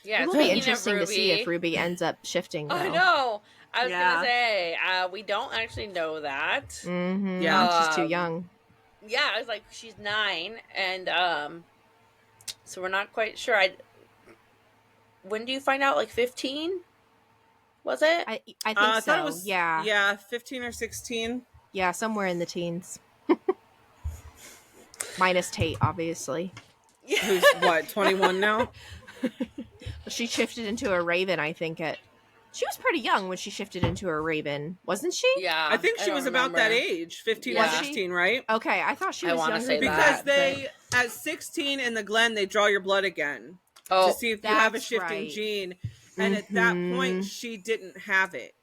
Yeah, it'll be interesting to see if Ruby ends up shifting, though. I know. I was gonna say, we don't actually know that. Yeah, she's too young. Yeah, I was like, she's 9, and so we're not quite sure. When do you find out? Like 15? Was it? I think so. It was, 15 or 16. Yeah, somewhere in the teens. Minus Tate, obviously. Who's what, 21 now? She shifted into a raven, I think. She was pretty young when she shifted into a raven, wasn't she? Yeah. I think she was about that age, 15 or 16, right? Okay, I thought she was younger. Because at 16 in the Glen, they draw your blood again to see if you have a shifting gene. And at that point, she didn't have it.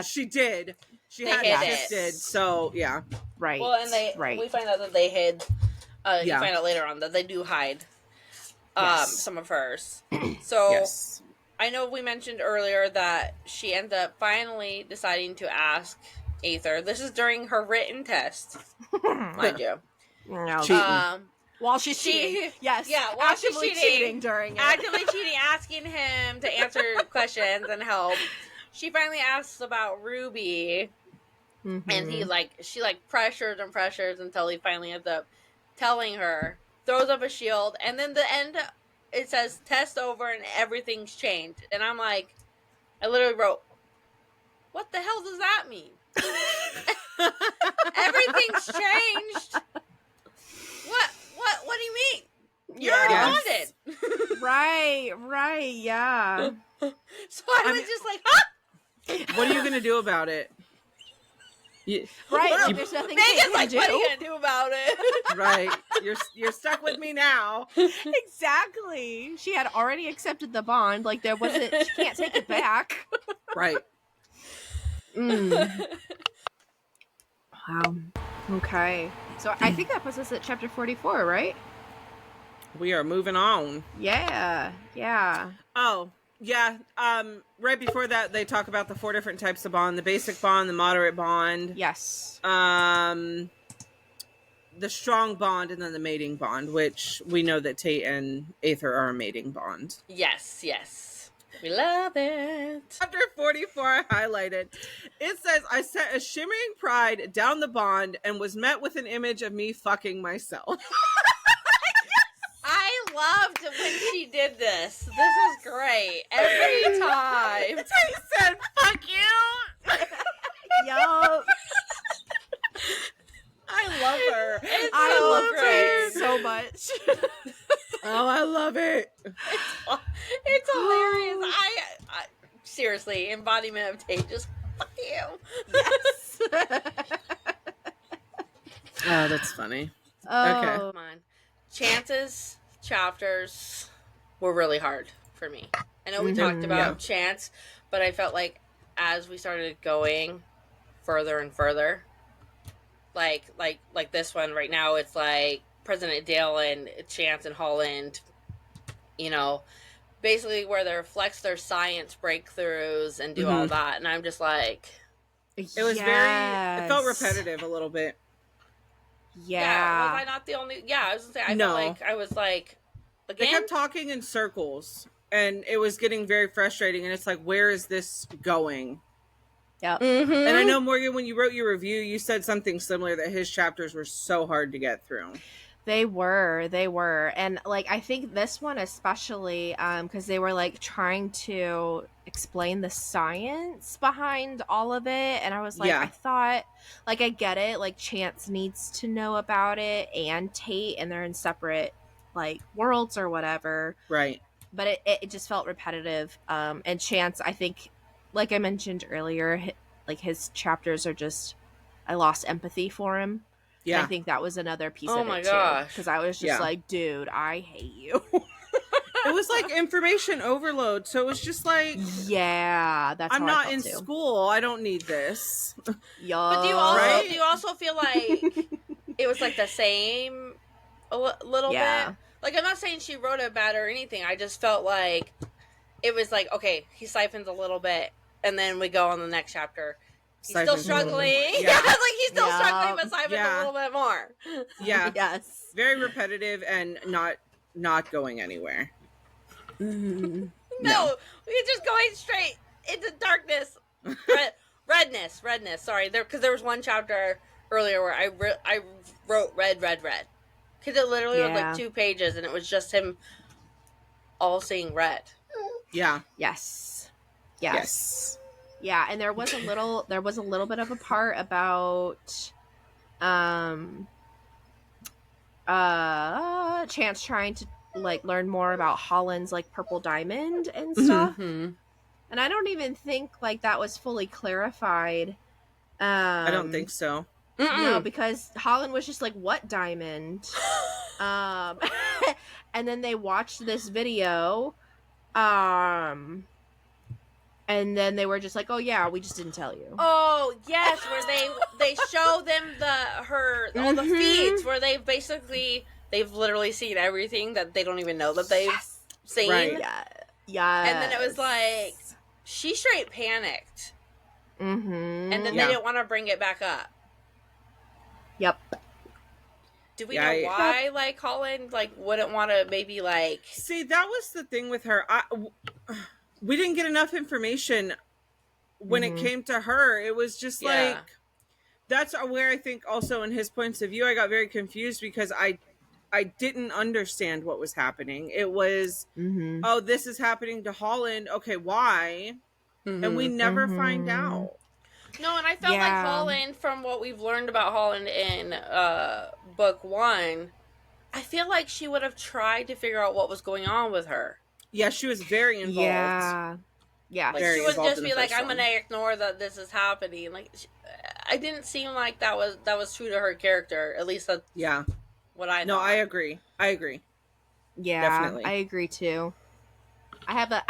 She did. She had shifted, so yeah. Right. Well, and we find out that they hid. You find out later on that they do hide some of hers. So I know we mentioned earlier that she ends up finally deciding to ask Aether. This is during her written test, mind you. While she's cheating. Yes. Yeah, while she's cheating during it. Actively cheating, asking him to answer questions and help. She finally asks about Ruby. And she pressures and pressures until he finally ends up telling her, throws up a shield, and then the end, it says test over and everything's changed. And I'm like, I literally wrote, what the hell does that mean? Everything's changed. What do you mean? You're already bonded. Right, yeah. So I was just like, huh? What are you gonna do about it? Right, there's nothing Megan's like, what are you gonna do about it? Right, you're stuck with me now. Exactly. She had already accepted the bond. Like she can't take it back. Right. Wow. Okay. So I think that puts us at chapter 44, right? We are moving on. Yeah. Oh, yeah. Right before that, they talk about the 4 different types of bond: the basic bond, the moderate bond, yes, the strong bond, and then the mating bond, which we know that Tate and Aether are a mating bond. Yes. We love it. Chapter 44, I highlighted. It says, I set a shimmering pride down the bond and was met with an image of me fucking myself. I loved when she did this. This is great. Every time. Tate said, fuck you. Yup. I love her. I love Tate so much. Oh, I love it. It's hilarious. I seriously, embodiment of Tate. Just fuck you. Yes. Oh, that's funny. Oh. Okay. Come on. Chance's chapters were really hard for me. I know we talked about Chance, but I felt like as we started going further and further, like this one right now, it's like President Dale and Chance and Holland, you know, basically where they flex their science breakthroughs and do all that. And I'm just like, it was it felt repetitive a little bit. Yeah. Was I not the only? Yeah, I was gonna say, I felt like I was like, again? They kept talking in circles. and it was getting very frustrating, and it's like, where is this going? Yep. And I know, Morgan, when you wrote your review, you said something similar, that his chapters were so hard to get through. They were. And like, I think this one especially, because they were like trying to explain the science behind all of it. And I was like, Yeah. I thought, like, I get it. Like, Chance needs to know about it, and Tate, and they're in separate like worlds or whatever. Right. But it just felt repetitive. And Chance, I think, like I mentioned earlier, like his chapters are just, I lost empathy for him. Yeah. And I think that was another piece of it gosh. too. Because I was just like, dude, I hate you. It was like information overload. So it was just like, yeah, that's I'm how not I felt in too. school. I don't need this. But do you also feel like it was like the same a little bit? Like, I'm not saying she wrote it bad or anything. I just felt like it was like, okay, he siphons a little bit, and then we go on the next chapter. He's still struggling. Yeah. Like he's still struggling, but siphons a little bit more. Yeah. Yes. Very repetitive and not going anywhere. Mm-hmm. No, we're just going straight into darkness. Redness. Sorry, because there was one chapter earlier where I wrote red. Because it literally was like 2 pages, and it was just him all seeing red. Yeah. Yes. Yeah, and there was a little bit of a part about Chance trying to like learn more about Holland's like purple diamond and stuff. Mm-hmm. And I don't even think like that was fully clarified. I don't think so. No, because Holland was just like, what diamond? And then they watched this video. And then they were just like, oh yeah, we just didn't tell you. Oh yes, where they show them all the feeds where they've literally seen everything that they don't even know that they've seen. Right. Yeah. And then it was like, she straight panicked. Mm-hmm. And then they didn't want to bring it back up. Yep. Do we know why, like, Holland, like, wouldn't want to maybe, like... See, that was the thing with her. We didn't get enough information when it came to her. It was just like... That's where I think also in his points of view, I got very confused because I didn't understand what was happening. It was, oh, this is happening to Holland. Okay, why? And we never find out. No, and I felt like Holland, from what we've learned about Holland in book 1, I feel like she would have tried to figure out what was going on with her. Yeah, she was very involved. Yeah. Like, she wouldn't just be like, I'm going to ignore that this is happening. Like, I didn't seem like that was true to her character. At least that's what I thought. No, I agree. Yeah, definitely. I agree too. I have a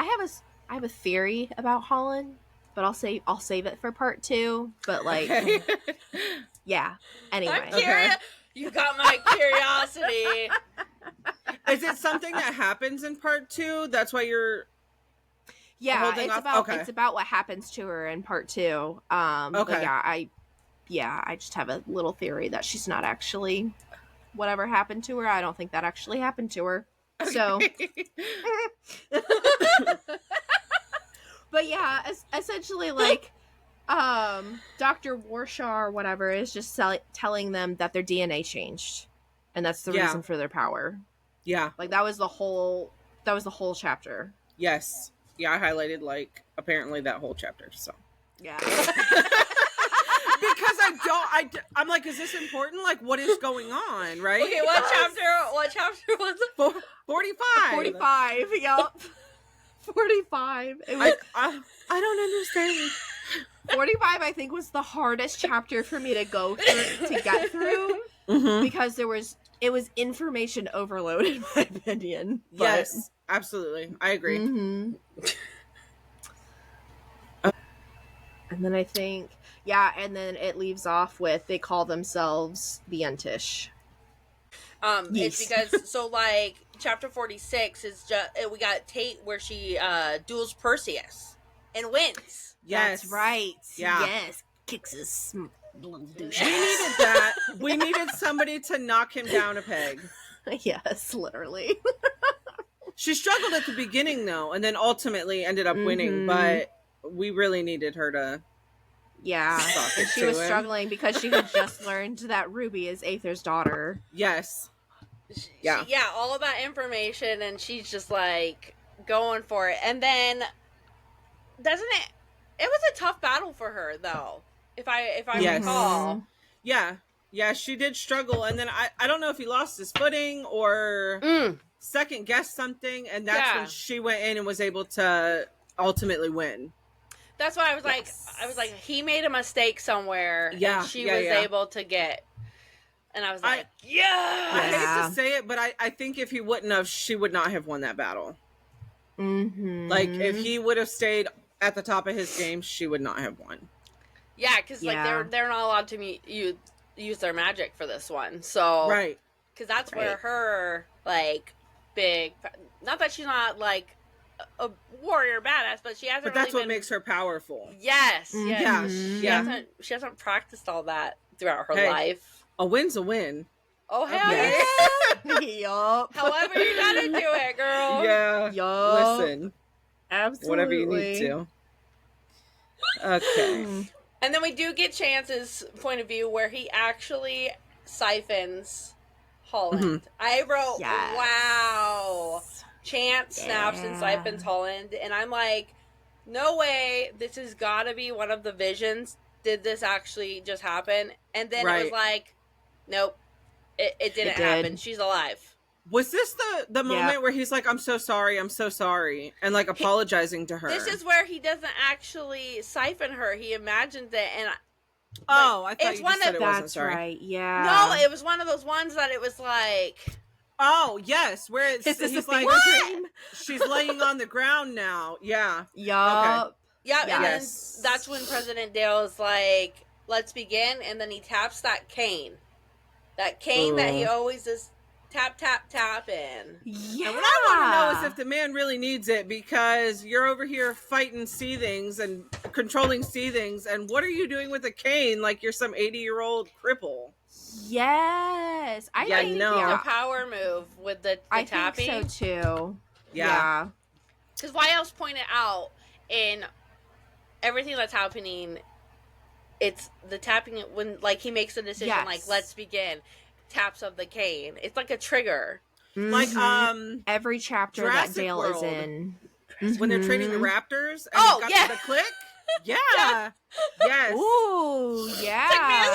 theory about Holland, but I'll save it for part 2. But like, yeah. Anyway, I'm curious. You got my curiosity. Is it something that happens in part 2? That's why you're. Yeah, it's about what happens to her in part 2. Okay. But I just have a little theory that she's not actually whatever happened to her. I don't think that actually happened to her. Okay. So, but yeah, essentially, like, Dr. Warshaw or whatever is just telling them that their DNA changed, and that's the reason for their power. Yeah, like that was the whole chapter. Yes. Yeah, I highlighted, like, apparently that whole chapter, so. Yeah. Because I'm like, is this important? Like, what is going on, right? Okay, what chapter was it? 45. 45, yup. 45. It was, I don't understand. 45, I think, was the hardest chapter for me to go through, to get through, because it was information overload, in my opinion. But... Yes. Absolutely. I agree. And then I think, and then it leaves off with they call themselves the Entish. It's because, so like, chapter 46 is just, we got Tate where she duels Perseus and wins. Yes. That's right. Yeah. Yes. Kicks his little douche. We needed that. We needed somebody to knock him down a peg. Yes, literally. She struggled at the beginning though, and then ultimately ended up winning. But we really needed her to. Yeah, and she was struggling because she had just learned that Ruby is Aether's daughter. Yes. Yeah, all of that information, and she's just like going for it. And then, doesn't it? It was a tough battle for her, though. If I recall. Yeah, she did struggle, and then I don't know if he lost his footing or second guessed something, and that's when she went in and was able to ultimately win. That's why I was like, he made a mistake somewhere, and she was able to get. And I was like, I hate to say it, but I think if he wouldn't have, she would not have won that battle. Like, if he would have stayed at the top of his game, she would not have won. Yeah, because like they're not allowed to use their magic for this one, so because that's where her like big. Not that she's not like a warrior badass, but she hasn't. But that's what makes her powerful. Yes, She Mm-hmm. hasn't practiced all that throughout her life. A win's a win. Oh hell yeah! Yup. However you gotta do it, girl. Yeah. Yup. Listen. Absolutely. Whatever you need to. Okay. And then we do get Chance's point of view where he actually siphons Holland. I wrote, wow. Chance snaps and siphons Holland. And I'm like, no way. This has got to be one of the visions. Did this actually just happen? And then it was like, nope. It didn't happen. She's alive. Was this the moment where he's like, I'm so sorry, and like apologizing to her? This is where he doesn't actually siphon her. He imagined it, and I thought you just said it wasn't. Sorry. Right. Yeah. No, it was one of those ones that it was like. Oh yes, where it's he's like, dream? She's laying on the ground now. Yeah. Yup. Okay. Yeah, and then that's when President Dale is like, "Let's begin," and then he taps that cane that he always is. Tap, tap, tap in. Yeah. And what I want to know is if the man really needs it, because you're over here fighting Seethings and controlling Seethings, and what are you doing with a cane like you're some 80-year-old cripple? Yes. I think the power move with the tapping. I think so too. Yeah. Because Wiles pointed out in everything that's happening, it's the tapping when like he makes a decision like, let's begin. Taps of the cane. It's like a trigger. Like every chapter Jurassic that Dale World, is in. When they're training the raptors and the click. Yeah. Yes. Ooh, yeah.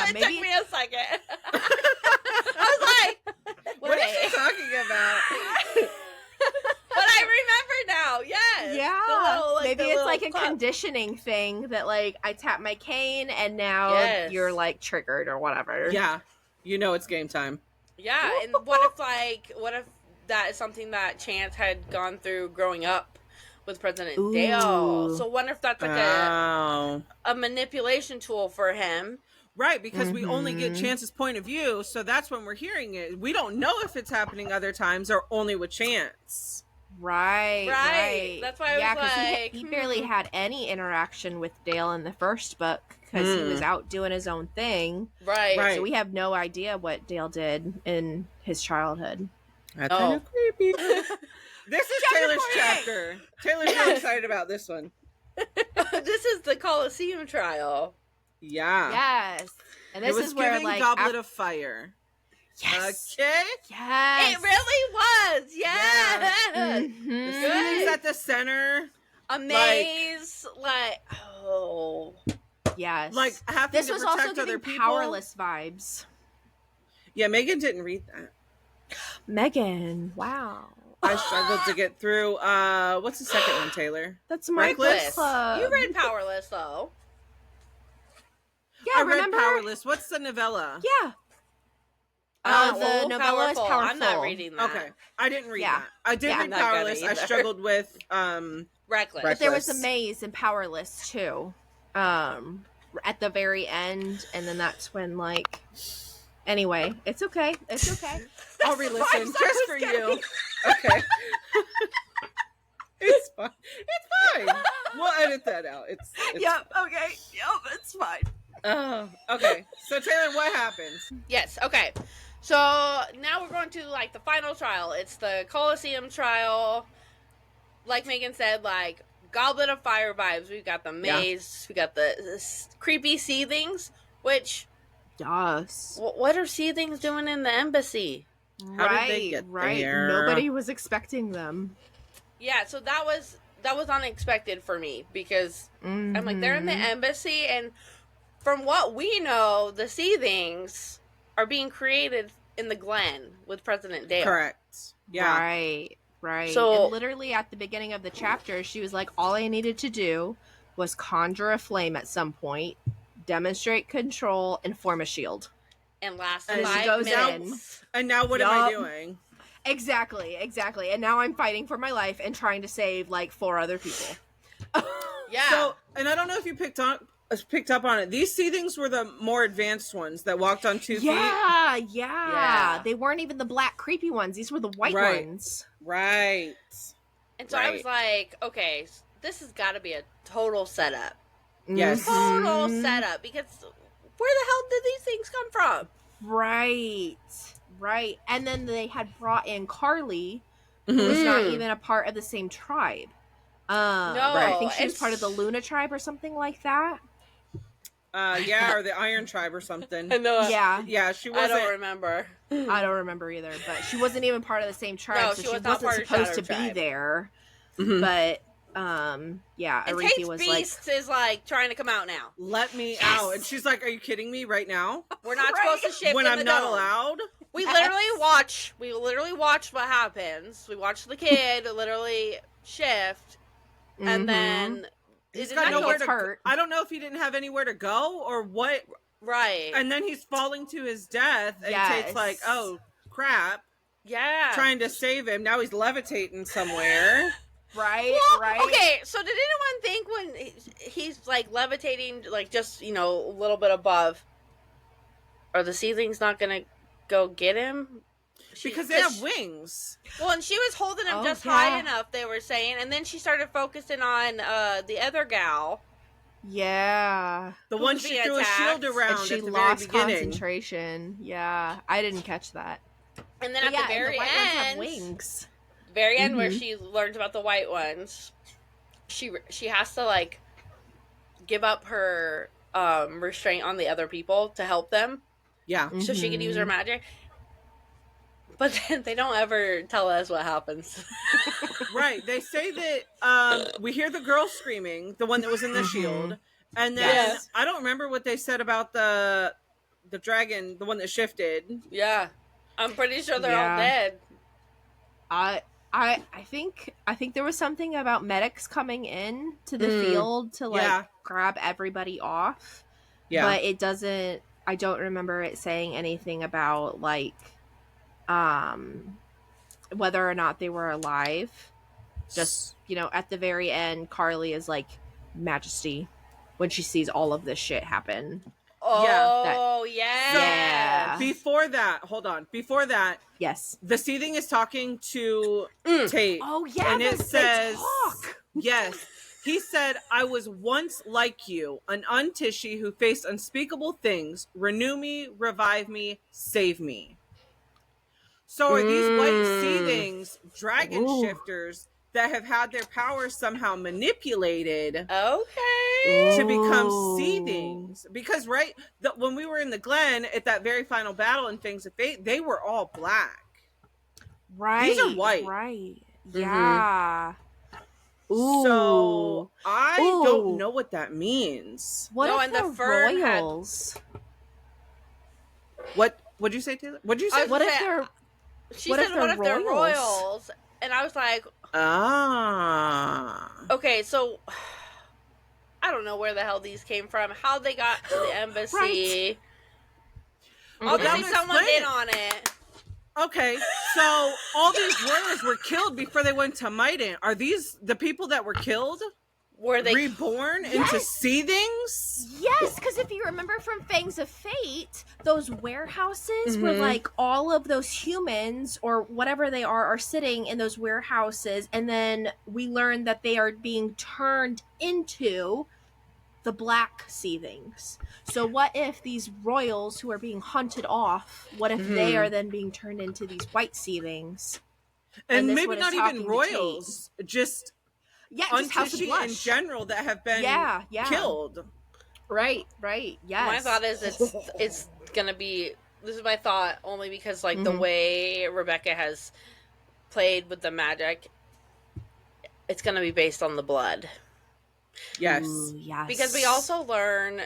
It took me a second. I was like, what are you talking about? But I remember now. Yes. Yeah. Maybe it's like a conditioning thing that like I tap my cane and now you're like triggered or whatever. Yeah. You know it's game time. Yeah, and what if that is something that Chance had gone through growing up with President Dale? So wonder if that's like a manipulation tool for him. Right, because we only get Chance's point of view, so that's when we're hearing it. We don't know if it's happening other times or only with Chance. Right. That's why I was like... he barely had any interaction with Dale in the first book because he was out doing his own thing. Right. So we have no idea what Dale did in his childhood. That's kind of creepy. This is Taylor's chapter. Taylor's really excited about this one. This is the Colosseum trial. Yeah. Yes. And this is where like Goblet of Fire. Yes. Okay. Yes. It really was. Yes. Yeah. The Seethings at the center. A maze. Yes. Like having this to was protect also other giving people. Powerless vibes. Yeah, Megan didn't read that. Megan, wow. I struggled to get through. What's the second one, Taylor? That's my club. You read Powerless though. Yeah, I read Powerless. What's the novella? Yeah. The novella is Powerful. I'm not reading that. Okay, I didn't read that. I did read Powerless. I struggled with Reckless. But there was a maze in Powerless too. At the very end, and then that's when like. Anyway, it's okay. It's okay. I'll re-listen just for you. Okay. It's fine. It's fine. We'll edit that out. It's Yep. Okay. Yep. It's fine. Oh, okay. So Taylor, what happens? Yes, okay. So now we're going to like the final trial. It's the Colosseum trial. Like Megan said, like Goblet of Fire vibes. We've got the maze, we got the creepy seethings, which Yes. what are seethings doing in the embassy? How did they get there? Nobody was expecting them. Yeah, so that was unexpected for me because I'm like, they're in the embassy, and from what we know, the seethings are being created in the Glen with President Dale. Correct. Yeah. Right. So and literally at the beginning of the chapter, she was like, all I needed to do was conjure a flame at some point, demonstrate control, and form a shield. And last and 5 minutes. And now what am I doing? Exactly. And now I'm fighting for my life and trying to save like 4 other people. Yeah. So, and I don't know if you picked up on it. These seethings were the more advanced ones that walked on 2 feet. Yeah. They weren't even the black creepy ones. These were the white ones. Right. And so I was like, okay, this has got to be a total setup. Yes. Total setup, because where the hell did these things come from? Right. And then they had brought in Carly, who was not even a part of the same tribe. No, I think she was part of the Luna tribe or something like that. Yeah, or the Iron Tribe or something. Yeah, she wasn't. I don't remember. I don't remember either, but she wasn't even part of the same tribe, No, so she she was not wasn't part of supposed to Shadow be Tribe. there. But yeah, And Ariki Tate's was Beast is like trying to come out now. Let me out, and she's like, "Are you kidding me right now? We're not supposed to shift when in I'm the not dome. allowed." We literally watch what happens. We watch the kid literally shift, and then He's it got not nowhere go to hurt. I don't know if he didn't have anywhere to go or what. right. And then he's falling to his death, and Tate's like, "Oh crap!" Yeah, trying to save him. Now he's levitating somewhere. Right. Okay, so did anyone think when he's like levitating, like just a little bit above, are the seedlings not gonna go get him? Because they have wings. Well, and she was holding him just high enough, they were saying, and then she started focusing on the other gal. Yeah. The one she threw a shield around and she at the lost very beginning. concentration. Yeah. I didn't catch that. And then at the very end, wings. Very end where she learns about the white ones, she has to like give up her restraint on the other people to help them. Yeah. So she could use her magic. But then they don't ever tell us what happens. Right. They say that we hear the girl screaming, the one that was in the shield. And then I don't remember what they said about the dragon, the one that shifted. Yeah. I'm pretty sure they're all dead. I think there was something about medics coming in to the field to like grab everybody off. Yeah. But it doesn't, I don't remember it saying anything about like whether or not they were alive. Just, at the very end, Carly is like Majesty when she sees all of this shit happen. Oh, yeah. So, before that, hold on. Before that, yes, the seething is talking to Tate. Oh, yeah. And it says, talk. Yes. He said, "I was once like you, an Untishi who faced unspeakable things. Renew me, revive me, save me." So are these white seethings dragon shifters that have had their powers somehow manipulated to become seethings? Because when we were in the Glen at that very final battle in Fangs of Fate, they were all black. Right. These are white. Right. Yeah. Ooh. So I don't know what that means. What if the royals? What'd you say, Taylor? What'd you say? What if they're She said, what if they're royals? And I was like, okay, so I don't know where the hell these came from, how they got to the embassy. Right. Obviously someone's in on it. Okay, so all these warriors were killed before they went to Maiden. Are these the people that were killed? Were they reborn into seethings? Yes, because if you remember from Fangs of Fate, those warehouses were like all of those humans or whatever they are sitting in those warehouses, and then we learn that they are being turned into the black seethings. So what if these royals who are being hunted off, what if they are then being turned into these white seethings? And this maybe one is not even talking to royals, just just House of Untishy in Blush. general that have been killed. Right, yes. My thought is it's gonna be, this is my thought only because like the way Rebecca has played with the magic, it's gonna be based on the blood. Yes. Ooh, yes. Because we also learn,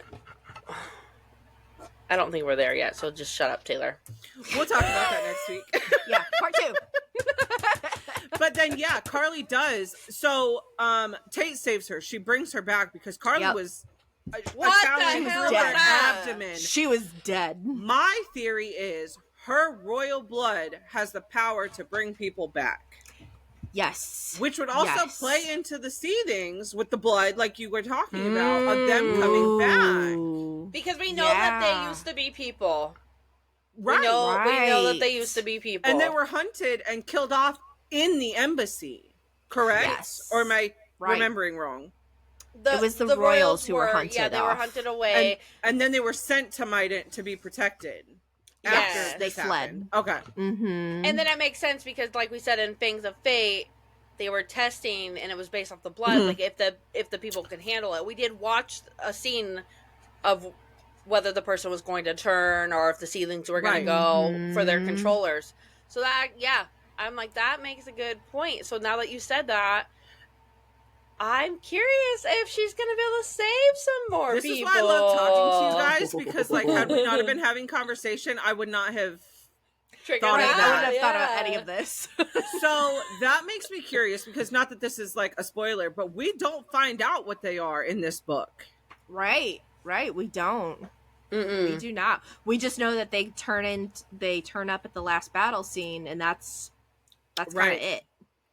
I don't think we're there yet, so just shut up, Taylor. We'll talk about that next week. Yeah, part 2. But then, yeah, Carly does. So, Tate saves her. She brings her back because Carly was what the challenge hell through was her that? abdomen. She was dead. My theory is her royal blood has the power to bring people back. Yes. Which would also play into the seethings with the blood, like you were talking about, of them coming back. Because we know that they used to be people. Right. We know that they used to be people. And they were hunted and killed off in the embassy. Correct? Yes. Or am I remembering wrong? It was the royals who were hunted. Yeah, they were hunted away. And then they were sent to Mident to be protected. Yes. After they fled. Okay. Mm-hmm. And then it makes sense because, like we said in Fangs of Fate, they were testing and it was based off the blood. Like if the people could handle it. We did watch a scene of whether the person was going to turn or if the seedlings were going to go for their controllers. So that, I'm like, that makes a good point. So now that you said that, I'm curious if she's going to be able to save some more people. This is why I love talking to you guys, because like had we not have been having conversation, I would not have thought of that. I wouldn't have thought of any of this. So that makes me curious, because not that this is like a spoiler, but we don't find out what they are in this book. Right, we don't. We do not. We just know that they turn up at the last battle scene, and that's kind of it.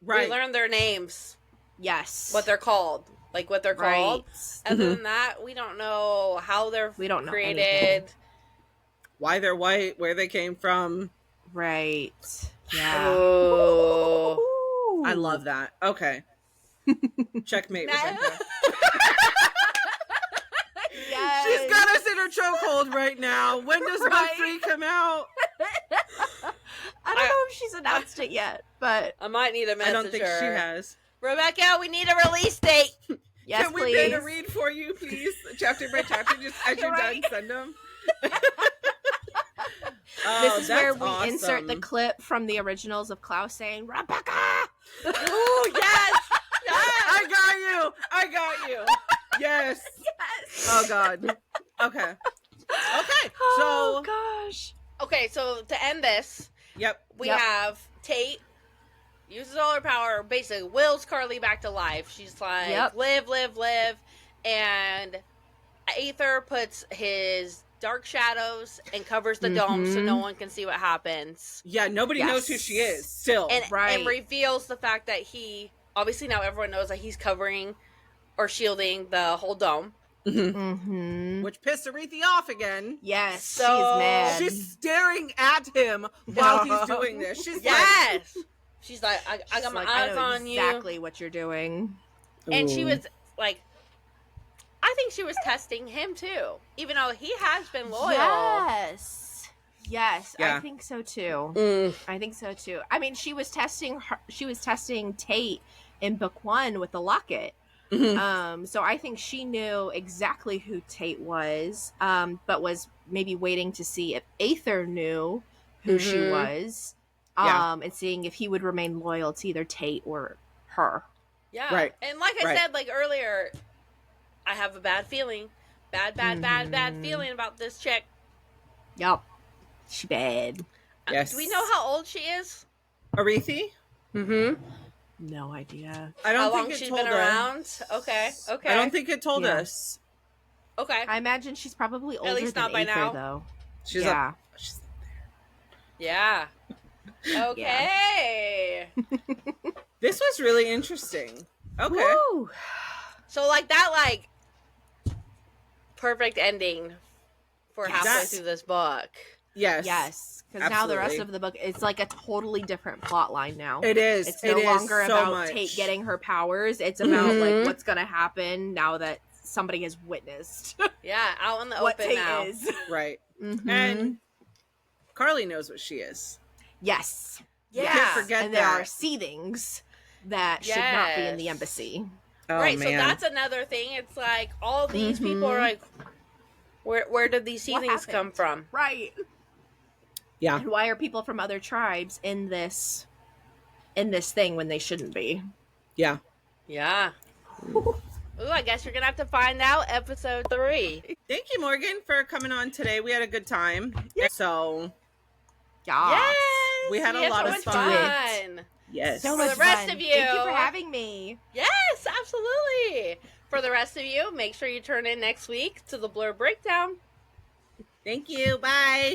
Right. We learned their names. Yes. What they're called. Like what they're called. Other than that, we don't know how they're created. Anything. Why they're white, where they came from. Right. Yeah. Oh. I love that. Okay. Checkmate, Rebecca. Yes. She's got us in her chokehold right now. When does book 3 come out? I don't know if she's announced it yet, but I might need a message. I don't think she has. Rebecca, we need a release date. Yes, Can we beta read for you, please? Chapter by chapter, just as you're done, send them. This is where we insert the clip from the originals of Klaus saying, Rebecca! Oh, yes! Yes! I got you! Yes! Yes! Oh, God. Okay. Oh, gosh. Okay, so to end this, we have Tate uses all her power, basically wills Carly back to life. She's like, live, and Aether puts his dark shadows and covers the dome so no one can see what happens. Yeah, nobody knows who she is, still. And reveals the fact that obviously now everyone knows that he's covering or shielding the whole dome. Which pissed Aretha off again. Yes, so she's mad. She's staring at him while he's doing this. She's she's like, I got my eyes on you. Exactly what you're doing. And she was like, I think she was testing him too, even though he has been loyal. Yes, yeah. I think so too. I think so too. I mean, she was testing Tate in book 1 with the locket. So I think she knew exactly who Tate was, but was maybe waiting to see if Aether knew who she was, and seeing if he would remain loyal to either Tate or her. Yeah. Right. And like I said, like earlier, I have a bad feeling. Bad feeling about this chick. Yep. She bad. Yes. Do we know how old she is? Aretha? No idea. I don't how think long it she's told been around? Okay. I don't think it told us. Okay. I imagine she's probably older At least not than by Aether, now. though. She's up there. Yeah. Okay. This was really interesting. Okay. Woo! So like that, like perfect ending for halfway through this book. Yes. Because now the rest of the book, it's like a totally different plot line now. It is. It's no longer about Tate getting her powers. It's about like what's going to happen now that somebody has witnessed Yeah, out in the what open Tate now. is. Right. Mhm. And Carly knows what she is. Yes. Yeah. You can't forget and that. there are seethings that should not be in the Yes. embassy. Oh, Right, man. so that's another thing. It's like all these people are like, where did these What seedlings come happened? from? Right. Yeah. And why are people from other tribes in this thing when they shouldn't be? Yeah. Yeah. Ooh, I guess you're gonna have to find out episode 3. Thank you, Morgan, for coming on today. We had a good time. Yeah. So, Yes, we had a had lot so of much fun. Yes. So For much the rest fun. of you. Thank you for having me. Yes, absolutely. For the rest of you, make sure you turn in next week to the Blur Breakdown. Thank you. Bye.